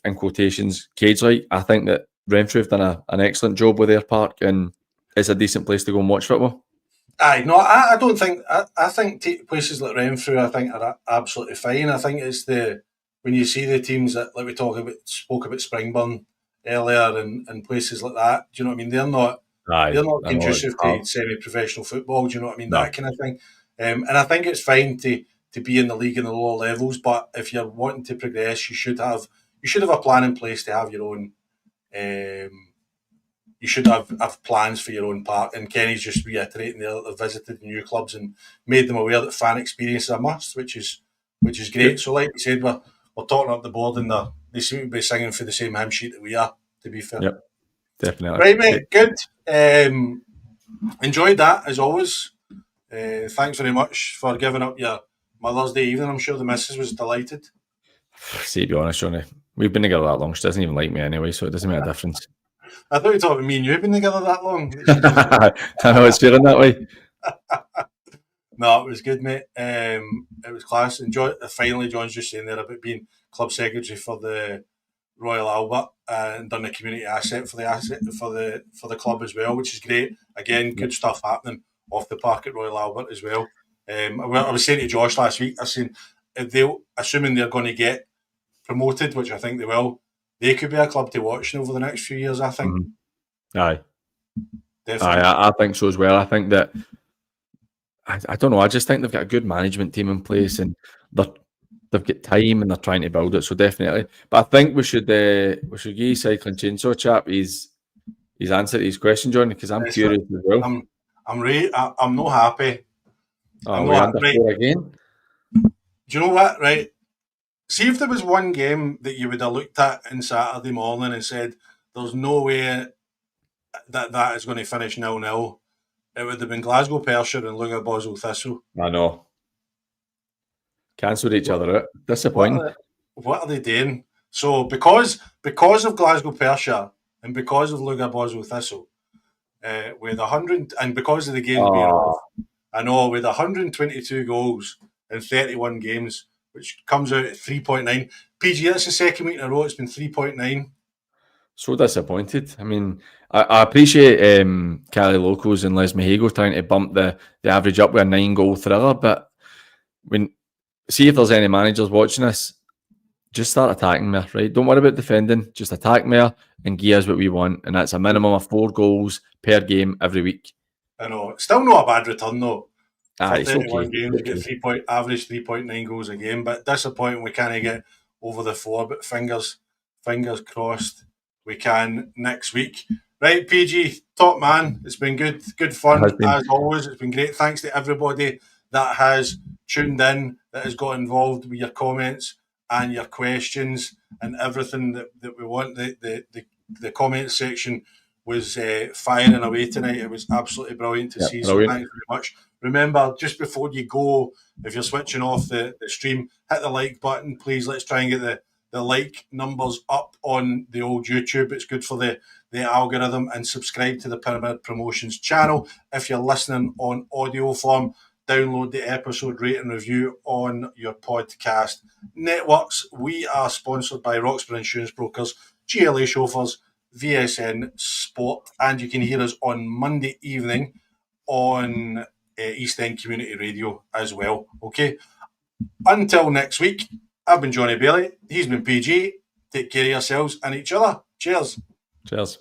in quotations, cage-like, I think that Renfrew have done an excellent job with their park, and it's a decent place to go and watch football. Aye, no, I don't think. I think places like Renfrew, I think, are absolutely fine. I think it's when you see the teams that, like we spoke about Springburn earlier and places like that. Do you know what I mean? They're not conducive to semi-professional football. Do you know what I mean? No. That kind of thing. And I think it's fine to be in the league in the lower levels, but if you're wanting to progress, you should have a plan in place to have your own. You should have plans for your own park. And Kenny's just reiterating there that they've visited new clubs and made them aware that fan experience is a must, which is great. So, like you said, we're talking up the board, and they seem to be singing for the same hymn sheet that we are, to be fair. Yep, definitely. Right, mate, good. Enjoyed that, as always. Thanks very much for giving up your Mother's Day evening. I'm sure the missus was delighted. See, to be honest, Jonny, we've been together that long. She doesn't even like me anyway, so it doesn't make a difference. I thought you were talking about me and you been together that long. I know it's feeling that way. No, it was good, mate. It was class. Finally, John's just saying there about being club secretary for the Royal Albert and done the community asset for the club as well, which is great. Again, good stuff happening off the park at Royal Albert as well. I was saying to Josh last week, I seen assuming they're going to get promoted, which I think they will. They could be a club to watch over the next few years, I think. Aye. Definitely. I think so as well. I think that, I don't know, I just think they've got a good management team in place, and they've got time and they're trying to build it, so definitely. But I think we should give Cycling Chainsaw chap his answer to his question, John, because I'm curious as well. I'm ready. I'm not happy. We're under 4 again. Do you know what, right? See if there was one game that you would have looked at on Saturday morning and said, there's no way that is going to finish 0-0. It would have been Glasgow Pershore and Luga Boswell Thistle. I know. Cancelled each other out. Disappointing. What are they doing? So because of Glasgow Pershore and because of Luga Boswell Thistle, with 100 and because of the games being off, I know with 122 goals in 31 games, which comes out at 3.9. PG, that's the second week in a row it's been 3.9. So disappointed. I mean, I appreciate Cali Locals and Les Mejigo trying to bump the average up with a 9-goal thriller, but see if there's any managers watching this, just start attacking me, right? Don't worry about defending, just attack me and give us what we want, and that's a minimum of 4 goals per game every week. I know. Still not a bad return though. For 31 okay. Games, you get average 3.9 goals a game, but disappointing we can't get over the 4, but fingers crossed we can next week. Right, PG, top man. It's been good fun as always. It's been great. Thanks to everybody that has tuned in, that has got involved with your comments and your questions and everything that we want. The comment section was firing away tonight. It was absolutely brilliant to see. Brilliant. So thanks very much. Remember, just before you go, if you're switching off the stream, hit the like button, please. Let's try and get the like numbers up on the old YouTube. It's good for the algorithm. And subscribe to the Pyramid Promotions channel. If you're listening on audio form, download the episode, rate and review on your podcast networks. We are sponsored by Roxburgh Insurance Brokers, GLA Chauffeurs, VSN Sport, and you can hear us on Monday evening on East End Community Radio as well. Okay, until next week, I've been Jonny Bailey. He's been PG. Take care of yourselves and each other. Cheers. Cheers.